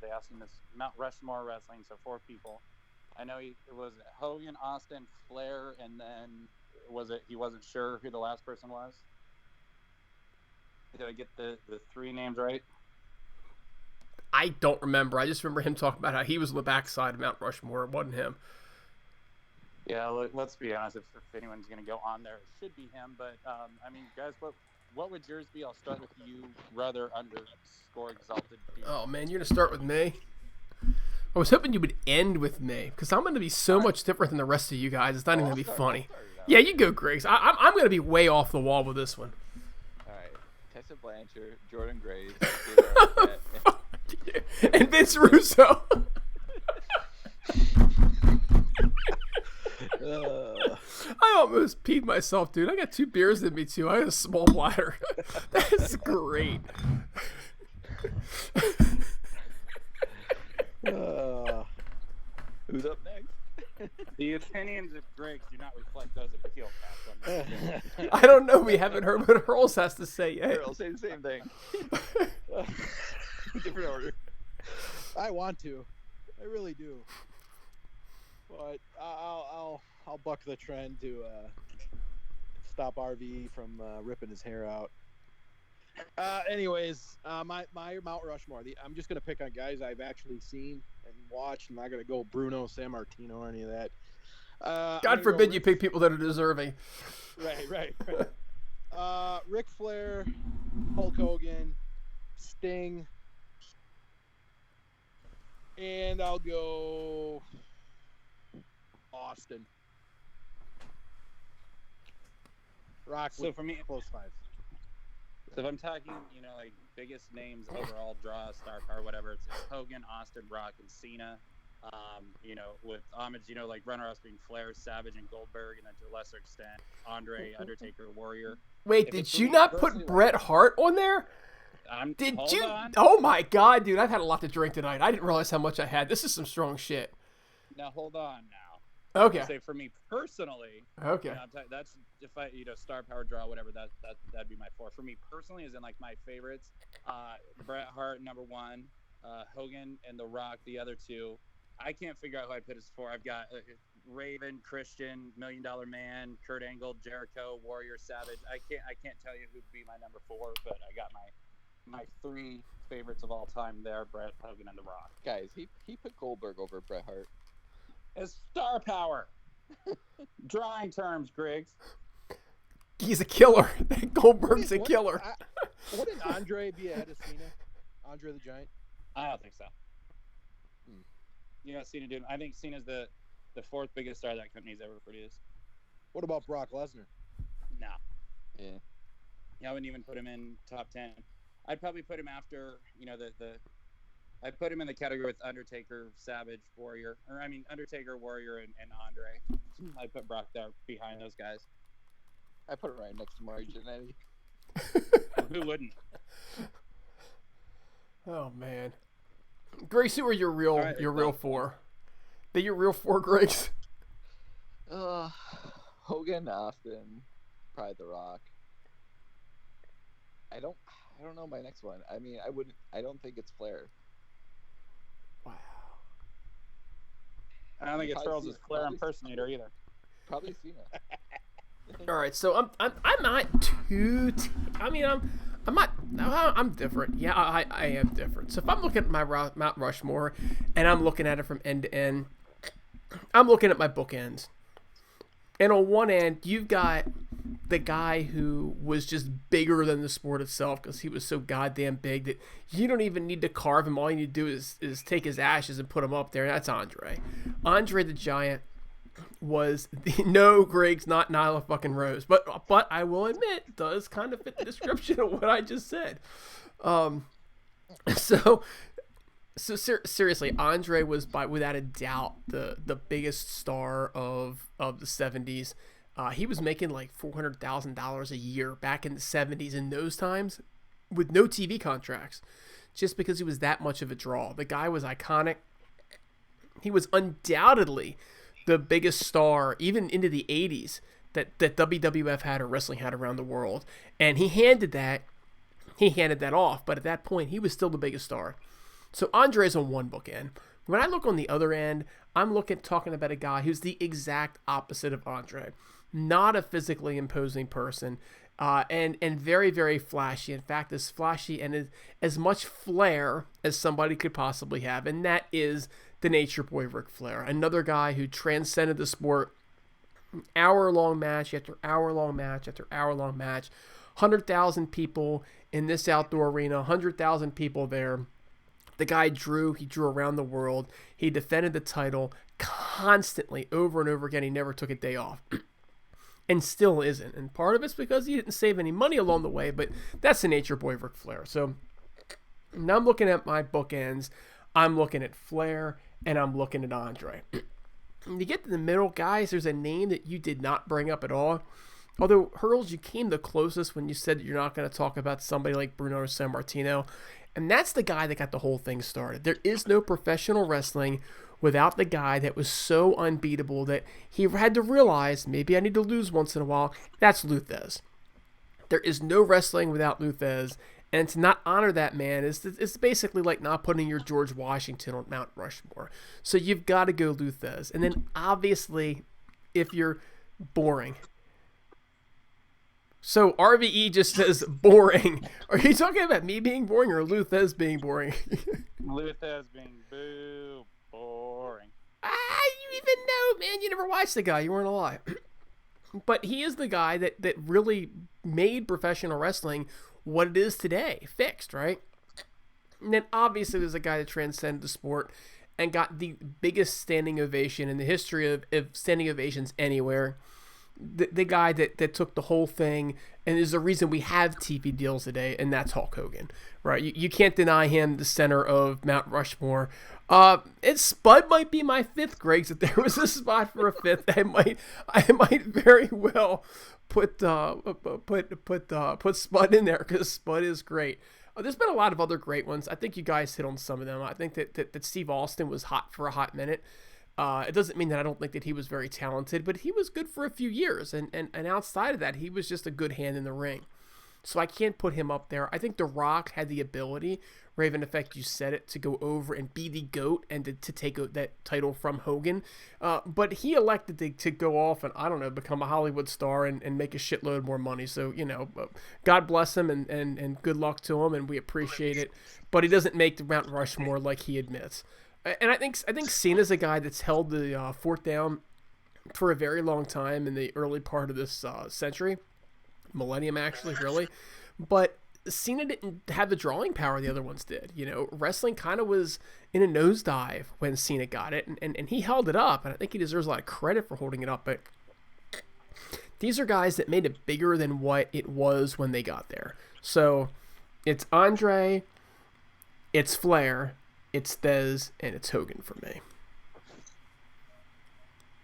they asked him this Mount Rushmore wrestling. So, 4 people. I know it was Hogan, Austin, Flair, and then he wasn't sure who the last person was. Did I get the 3 names right? I don't remember. I just remember him talking about how he was on the backside of Mount Rushmore. It wasn't him. Yeah, let's be honest. If anyone's going to go on there, it should be him. But, I mean, guys, what would yours be? I'll start with you, Brother _ Exalted. Oh, man, you're going to start with me? I was hoping you would end with me, because I'm going to be so much different than the rest of you guys. It's not even going to be funny. Yeah, you go, Griggs. I'm going to be way off the wall with this one. All right. Tessa Blanchard, Jordan Grace, and Vince Russo. I almost peed myself, dude. I got 2 beers in me, too. I had a small bladder. That's great. Who's up next? The opinions of Greg do not reflect those of the Heelcast. I don't know. We haven't heard what Hurls has to say yet. Hurls, say the same thing. Different order. I want to. I really do. But I'll buck the trend to stop RV from ripping his hair out. Anyways, my Mount Rushmore. I'm just gonna pick on guys I've actually seen and watched. I'm not gonna go Bruno, San Martino, or any of that. God forbid you pick people that are deserving. Right. Ric Flair, Hulk Hogan, Sting, and I'll go Austin. Rock. So for me, close 5. So if I'm talking, like biggest names overall, draw, star power, whatever, it's Hogan, Austin, Rock, and Cena. With homage, like runner-ups being Flair, Savage, and Goldberg, and then to a lesser extent, Andre, Undertaker, Warrior. Wait, did you not put Bret Hart on there? Hold on. Oh my God, dude! I've had a lot to drink tonight. I didn't realize how much I had. This is some strong shit. Now hold on. Okay. Say for me personally. Okay. That's if I star power draw whatever that'd be my 4. For me personally, is in like my favorites. Bret Hart number 1, Hogan and The Rock the other 2. I can't figure out who I put as 4. I've got Raven, Christian, $1 Million Man, Kurt Angle, Jericho, Warrior, Savage. I can't tell you who'd be my number 4, but I got my 3 favorites of all time there: Bret, Hogan, and The Rock. Guys, he put Goldberg over Bret Hart. As star power. Drawing terms, Griggs. He's a killer. Goldberg's a killer. Wouldn't Andre be ahead of Cena? Andre the Giant? I don't think so. Cena did. I think Cena's the 4th biggest star that company's ever produced. What about Brock Lesnar? No. Yeah. I wouldn't even put him in top 10. I'd probably put him after, I'd put him in the category with Undertaker, Savage, Warrior, Undertaker, Warrior, and Andre. I'd put Brock there behind those guys. I put it right next to Mario Jannetty. Who wouldn't? Oh man, Grace, who are your real right, real four? They your real four, Grace? Hogan, Austin, probably The Rock. I don't know my next one. I mean, I don't think it's Flair. Wow. I don't think it's Hurls' Flair impersonator either. Probably Cena. All right, so I'm not too. I'm different. Yeah, I am different. So if I'm looking at my Mount Rushmore, and I'm looking at it from end to end, I'm looking at my bookends. And on one end, you've got the guy who was just bigger than the sport itself because he was so goddamn big that you don't even need to carve him. All you need to do is take his ashes and put him up there. And that's Andre. Andre the Giant was no, Greg's not Nyla fucking Rose, but I will admit does kind of fit the description of what I just said. So seriously, Andre was without a doubt the biggest star of the 70s. He was making like $400,000 a year back in the 70s in those times with no TV contracts, just because he was that much of a draw. The guy was iconic. He was undoubtedly the biggest star, even into the 80s, that WWF had or wrestling had around the world. And he handed that off, but at that point, he was still the biggest star. So Andre's on one bookend. When I look on the other end, I'm talking about a guy who's the exact opposite of Andre. Not a physically imposing person, and very, very flashy. In fact, as flashy and as much flair as somebody could possibly have, and that is the Nature Boy Ric Flair. Another guy who transcended the sport. Hour-long match after hour-long match after hour-long match. 100,000 people in this outdoor arena, 100,000 people there. The guy drew around the world. He defended the title constantly, over and over again. He never took a day off. And still isn't. And part of it's because he didn't save any money along the way, but that's the Nature Boy Ric Flair. So now I'm looking at my bookends. I'm looking at Flair, and I'm looking at Andre. When you get to the middle, guys, there's a name that you did not bring up at all. Although, Hurls, you came the closest when you said that you're not going to talk about somebody like Bruno Sammartino. And that's the guy that got the whole thing started. There is no professional wrestling without the guy that was so unbeatable that he had to realize, maybe I need to lose once in a while. That's Lou Thesz. There is no wrestling without Lou Thesz. And to not honor that man is basically like not putting your George Washington on Mount Rushmore. So you've got to go Lou Thesz. And then obviously, if you're boring. So RVE just says boring. Are you talking about me being boring or Lou Thesz being boring? Lou Thesz being boring. You even know, man. You never watched the guy. You weren't alive. But he is the guy that really made professional wrestling what it is today, fixed, right? And then obviously there's a guy that transcended the sport and got the biggest standing ovation in the history of standing ovations anywhere. The guy that took the whole thing, and there's a reason we have TV deals today, and that's Hulk Hogan, right? You can't deny him the center of Mount Rushmore. And Spud might be my fifth, Greg. If there was a spot for a fifth, I might very well put Spud in there because Spud is great. There's been a lot of other great ones. I think you guys hit on some of them. I think that Steve Austin was hot for a hot minute. It doesn't mean that I don't think that he was very talented, but he was good for a few years. And outside of that, he was just a good hand in the ring. So I can't put him up there. I think The Rock had the ability, Raven Effect, you said it, to go over and be the GOAT and to take that title from Hogan. But he elected to go off and, I don't know, become a Hollywood star and make a shitload more money. So, God bless him and good luck to him, and we appreciate it. But he doesn't make the Mount Rushmore like he admits. And I think Cena's a guy that's held the fort down for a very long time in the early part of this century. Millennium, actually, really. But Cena didn't have the drawing power the other ones did. Wrestling kind of was in a nosedive when Cena got it, and he held it up, and I think he deserves a lot of credit for holding it up. But these are guys that made it bigger than what it was when they got there. So It's Andre, it's Flair, it's Thesz, and it's Hogan for me.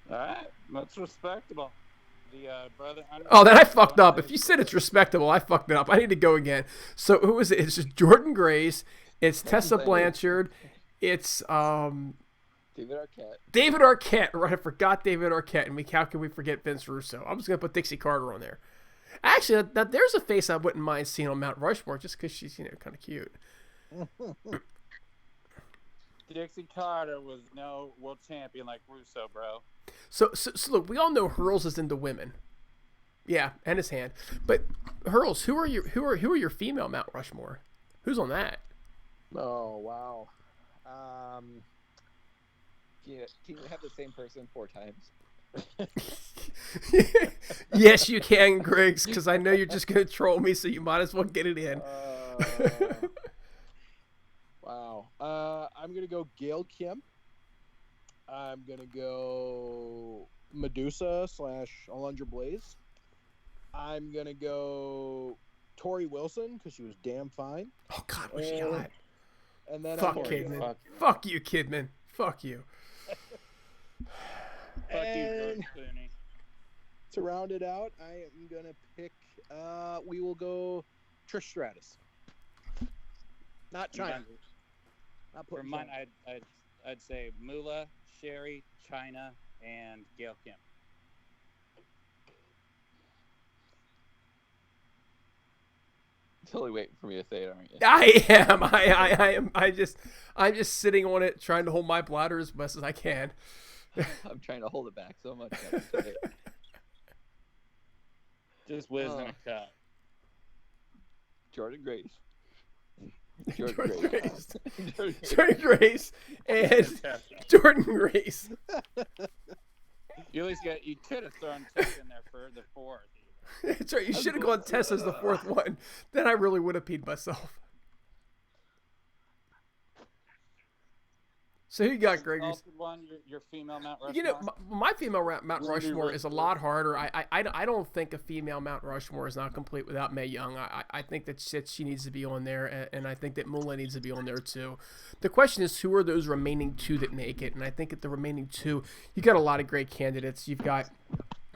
All right, that's respectable. The brother. Oh, then I fucked up. If you said it's respectable, I fucked it up. I need to go again. So who is it? It's just Jordan Grace. It's Tessa Blanchard. It's David Arquette. Right, I forgot David Arquette. And how can we forget Vince Russo? I'm just gonna put Dixie Carter on there. Actually, there's a face I wouldn't mind seeing on Mount Rushmore just because she's kind of cute. Dixie Carter was no world champion like Russo, bro. So look, we all know Hurls is into women. Yeah, and his hand. But Hurls, who are your female Mount Rushmore? Who's on that? Oh wow. Can you have the same person 4 times? Yes, you can, Griggs, because I know you're just going to troll me, so you might as well get it in. Wow. I'm going to go Gail Kim. I'm going to go Medusa / Alundra Blaze. I'm going to go Tori Wilson, because she was damn fine. Oh, God, what she got? And then Fuck Kidman. Fuck you, Kidman. Fuck you. And to round it out, I am going to pick, we will go Trish Stratus. Not China. For mine, I'd say Moolah, Sherry, China, and Gail Kim. Totally waiting for me to say it, aren't you? I am. I am. I'm just sitting on it, trying to hold my bladder as best as I can. I'm trying to hold it back so much. I have to say it. Just whiz in a cup. Jordan Grace. Jordan Grace and Jordan Grace. You at least you could have thrown Tess in there for the 4th. That's right. You should have gone Tess as the 4th one. Then I really would have peed myself. So who you got, Greg? Your female Mount Rushmore? You know, my female Mount Rushmore is a lot harder. I don't think a female Mount Rushmore is not complete without Mae Young. I think that she needs to be on there, and I think that Moolah needs to be on there too. The question is, who are those remaining 2 that make it? And I think at the remaining 2, you got a lot of great candidates. You've got,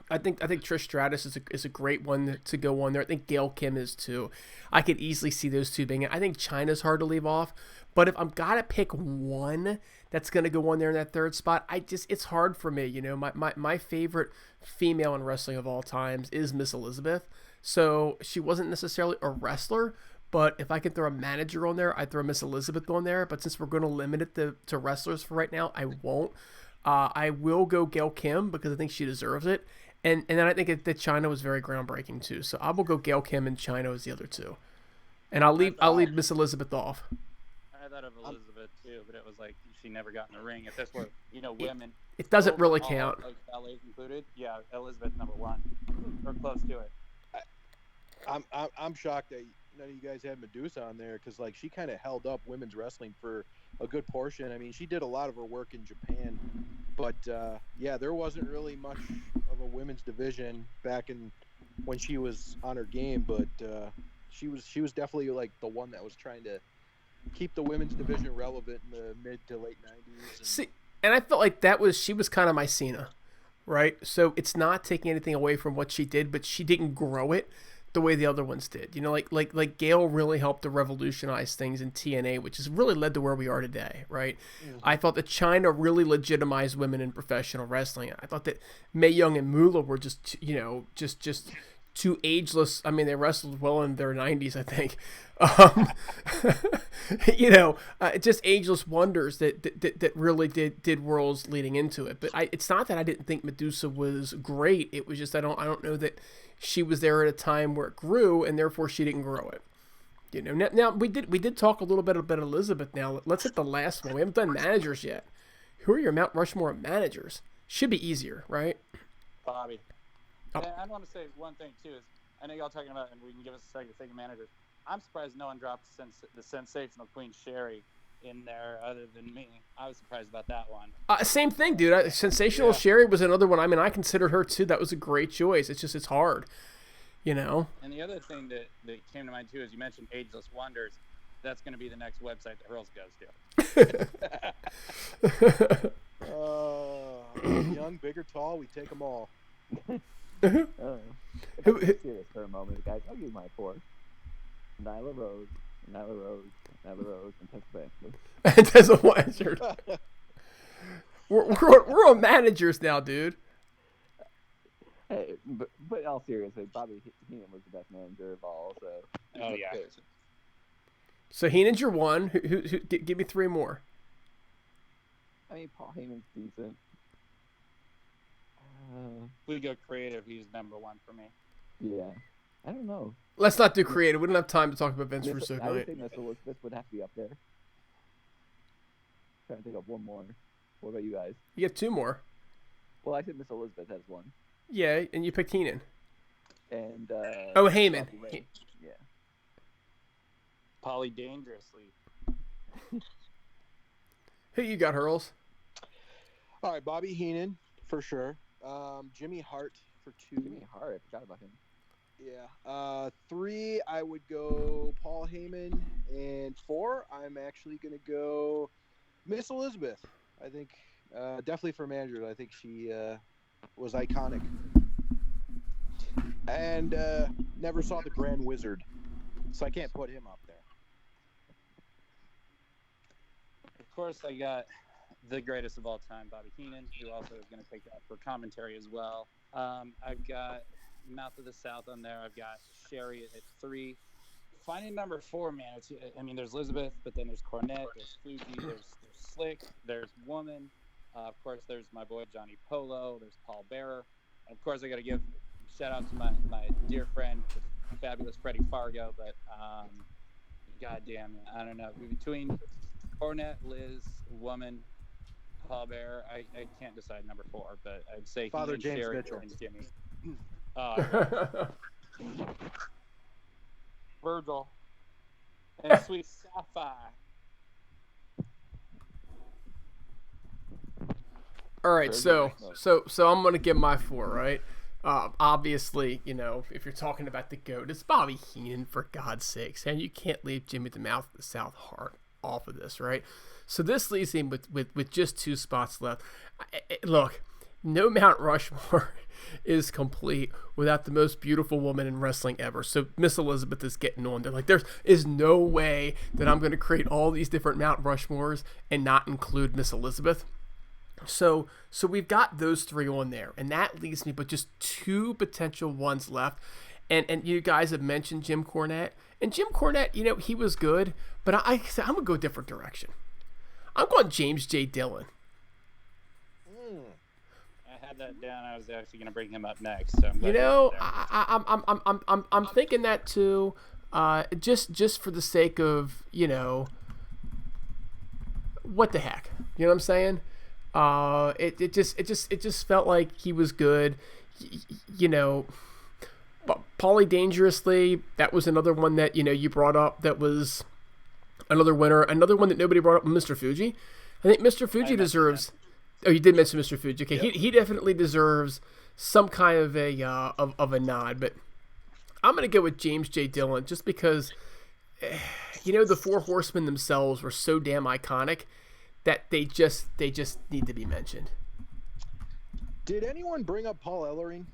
I think Trish Stratus is a great one to go on there. I think Gail Kim is too. I could easily see those 2 being it. I think Chyna's hard to leave off. But if I'm gotta pick one that's gonna go on there in that 3rd spot, it's hard for me. You know, my favorite female in wrestling of all times is Miss Elizabeth. So she wasn't necessarily a wrestler, but if I could throw a manager on there, I'd throw Miss Elizabeth on there. But since we're gonna limit it to wrestlers for right now, I won't. I will go Gail Kim because I think she deserves it. And then I think that Chyna was very groundbreaking too. So I will go Gail Kim and Chyna as the other 2. And I'll leave Miss Elizabeth off. I thought of Elizabeth too, but it was like she never got in the ring. If this were, women, it doesn't really count. Like ballets included, yeah, Elizabeth #1 or close to it. I'm shocked that none of you guys had Medusa on there because like she kind of held up women's wrestling for a good portion. I mean, she did a lot of her work in Japan, but yeah, there wasn't really much of a women's division back in when she was on her game. But she was definitely like the one that was trying to keep the women's division relevant in the mid to late 90s. See, and I felt like she was kind of my Cena, right? So it's not taking anything away from what she did, but she didn't grow it the way the other ones did. You know, like Gail really helped to revolutionize things in TNA, which has really led to where we are today, right? Mm-hmm. I thought that Chyna really legitimized women in professional wrestling. I thought that Mae Young and Moolah were just 2 ageless. I mean, they wrestled well in their 90s, I think. Just ageless wonders that really did worlds leading into it. But it's not that I didn't think Medusa was great. It was just I don't know that she was there at a time where it grew, and therefore she didn't grow it. You know. Now we did talk a little bit about Elizabeth. Now let's hit the last one. We haven't done managers yet. Who are your Mount Rushmore managers? Should be easier, right? Bobby. Oh. And I want to say one thing too is I know y'all talking about, and we can give us a second to think of managers. I'm surprised no one dropped the sensational Queen Sherry in there other than me. I was surprised about that one. Same thing, dude. Sensational Sherry was another one. I mean, I considered her too. That was a great choice. It's hard. You know. And the other thing that came to mind too is you mentioned Ageless Wonders. That's going to be the next website that Hurls goes to. Young, big or tall, we take them all. If I get serious for a moment, guys, I'll give you my 4. Nyla Rose, and Tessa Blanchard. We're on managers now, dude. Hey, but in all seriousness, Bobby Heenan was the best manager of all, so. Oh, yeah. So Heenan's your 1. Who give me 3 more. I mean, Paul Heyman's decent. We go creative. He's number 1 for me. Yeah. I don't know. Let's not do creative. We don't have time to talk about Vince Russo I would tonight. think Miss Elizabeth would have to be up there. Trying to think of one more. What about you guys? You get 2 more. Well, I said Miss Elizabeth has 1. Yeah, and you picked Heenan. And Heyman. Yeah. Polly Dangerously. Who you got, Hurls? All right, Bobby Heenan for sure. Jimmy Hart for 2. Jimmy Hart, I forgot about him. Yeah. 3, I would go Paul Heyman, and 4, I'm actually gonna go Miss Elizabeth. I think definitely for managers, I think she was iconic. And never saw the Grand Wizard, so I can't put him up there. Of course, I got the greatest of all time, Bobby Heenan, who also is going to take that for commentary as well. I've got Mouth of the South on there. I've got Sherry at 3. Finding number 4, man. There's Elizabeth, but then there's Cornette, there's Fuji, there's Slick, there's Woman. Of course, there's my boy Johnny Polo. There's Paul Bearer. And of course, I got to give a shout out to my dear friend, the fabulous Freddie Fargo. But goddamn, I don't know. Between Cornette, Liz, Woman, Paul Bearer, I can't decide number 4, but I'd say Father he James Sherry Mitchell. and Jimmy. Virgil and Sweet Sapphire. All right, so I'm gonna give my 4, right? Obviously, if you're talking about the GOAT, it's Bobby Heenan, for God's sakes, and you can't leave Jimmy the Mouth of the South Heart off of this, right? So this leaves him with just 2 spots left. Look, no Mount Rushmore is complete without the most beautiful woman in wrestling ever. So Miss Elizabeth is getting on there. Like, there is no way that I'm going to create all these different Mount Rushmores and not include Miss Elizabeth. So we've got those 3 on there, and that leaves me with just 2 potential ones left. And you guys have mentioned Jim Cornette. And Jim Cornette, he was good, but I'm going to go a different direction. I'm going James J. Dillon. I had that down. I was actually going to bring him up next. So I'm thinking that too, just for the sake of, what the heck, you know what I'm saying? It just felt like he was good, But Paulie Dangerously, that was another one that you brought up. That was another winner. Another one that nobody brought up, Mr. Fuji. I think Mr. Fuji deserves. Oh, you did mention Mr. Fuji. Okay, yep. He definitely deserves some kind of a nod. But I'm gonna go with James J. Dillon just because, the 4 Horsemen themselves were so damn iconic that they just need to be mentioned. Did anyone bring up Paul Ellering?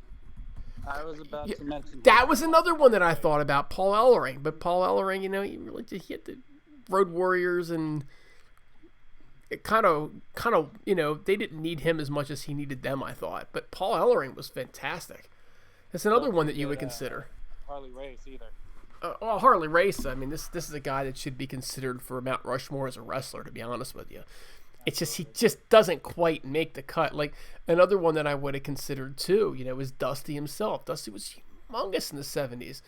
I was about to mention that was another one that I thought about, Paul Ellering. But Paul Ellering, he had the Road Warriors, and it kind of, they didn't need him as much as he needed them, I thought. But Paul Ellering was fantastic. That's another one that you would consider. Harley Race either. Harley Race. This is a guy that should be considered for Mount Rushmore as a wrestler, to be honest with you. It's just he just doesn't quite make the cut. Like another one that I would have considered too, is Dusty himself. Dusty was humongous in the 70s.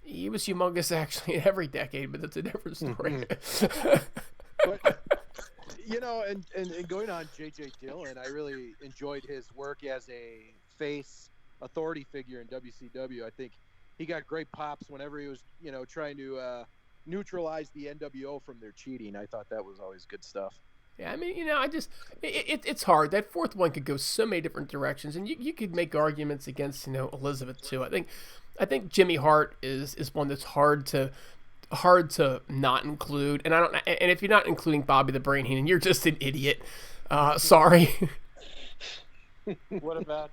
He was humongous actually in every decade, but that's a different story. But, and going on J.J. Dillon, I really enjoyed his work as a face authority figure in WCW. I think he got great pops whenever he was, trying to neutralize the NWO from their cheating. I thought that was always good stuff. Yeah, I mean, it's hard. That fourth one could go so many different directions, and you could make arguments against, Elizabeth too. I think Jimmy Hart is one that's hard to not include, and and if you're not including Bobby the Brain Heenan, you're just an idiot. Sorry. What about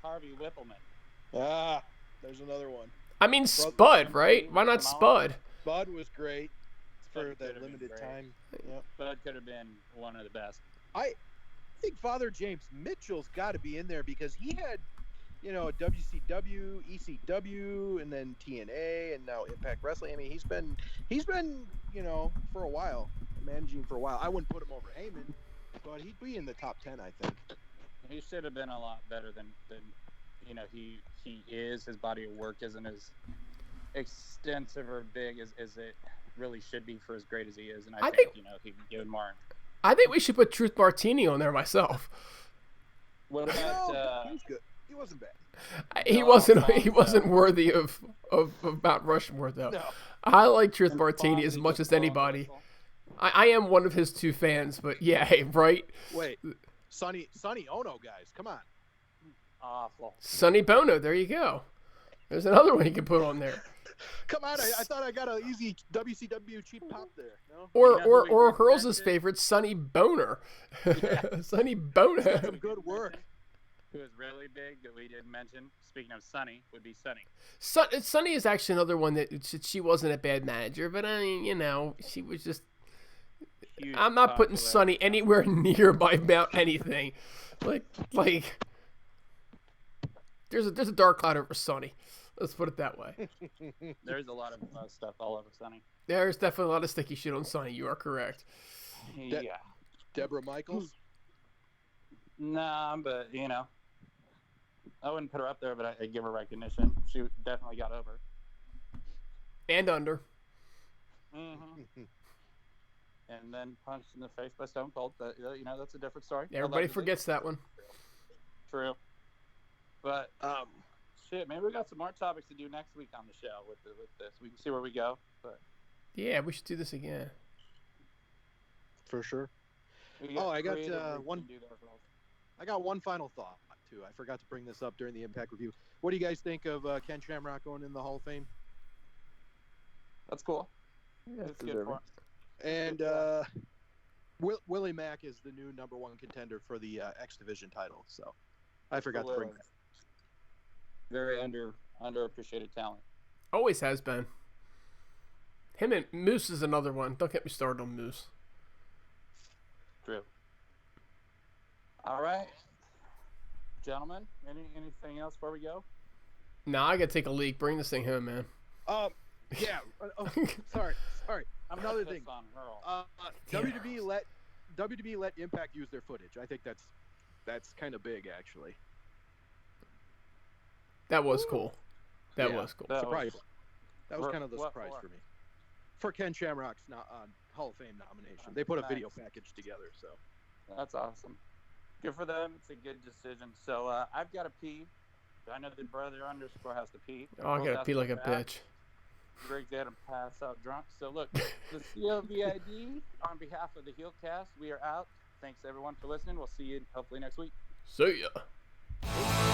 Harvey Whippleman? There's another one. I mean, Spud, right? Why not Spud? Spud was great for Spud that could've been limited great. time. Yep. Spud could have been one of the best. I think Father James Mitchell's got to be in there because he had, WCW, ECW, and then TNA, and now Impact Wrestling. I mean, he's been, for a while, managing for a while. I wouldn't put him over Heyman, but he'd be in the top 10, I think. He should have been a lot better than he is. His body of work isn't as extensive or big as it really should be for as great as he is, and I think he could give more. I think we should put Truth Martini on there myself. What about he was good. He wasn't bad. He wasn't worthy of Mount Rushmore though. No. I like Truth Martini as much as anybody. I am one of his two fans, but yeah, hey, right? Wait, Sonny Ono, guys, come on. Awful. Sonny Bono, there you go. There's another one you can put on there. Come on, I thought I got an easy WCW cheap pop there. No? Or Hurls' favorite, Sonny Boner. Yeah. Sonny Boner. Some good work. Who is really big that we didn't mention, speaking of Sonny, would be Sonny. Sonny is actually another one that she wasn't a bad manager, but I mean, she was just. Huge I'm not putting Sonny anywhere near my Mount anything. Like there's a dark cloud over Sonny. Let's put it that way. There's a lot of stuff all over Sonny. There's definitely a lot of sticky shit on Sonny. You are correct. Yeah. Deborah Michaels. Nah, but I wouldn't put her up there, but I'd give her recognition. She definitely got over. And under. Mm-hmm. And then punched in the face by Stone Cold. But, that's a different story. Everybody Allegedly. forgets that one. True. But shit, maybe we got some more topics to do next week on the show with this. We can see where we go. But yeah, we should do this again. For sure. I got one final thought too. I forgot to bring this up during the Impact review. What do you guys think of Ken Shamrock going in the Hall of Fame? That's cool. Yeah, It's good for him. And Willie Mack is the new number one contender for the X Division title. So I forgot to bring that. Very underappreciated talent. Always has been. Him and Moose is another one. Don't get me started on Moose. True. All right, gentlemen. Anything else before we go? Nah, I gotta take a leak. Bring this thing home, man. Yeah. Sorry. Another thing. On Hurl. WWE let Impact use their footage. I think that's kind of big, actually. That was cool. That Yeah, was cool. Surprising. That was kind of the What surprise for? for me. For Ken Shamrock's Hall of Fame nomination, they put a video package together. So That's awesome. Good for them. It's a good decision. So I've got to pee. I know the brother underscore has to pee. Oh, I gotta pee like a bitch. Greg's got to pass out drunk. So look, the CLVID on behalf of the Heelcast, we are out. Thanks everyone for listening. We'll see you hopefully next week. See ya.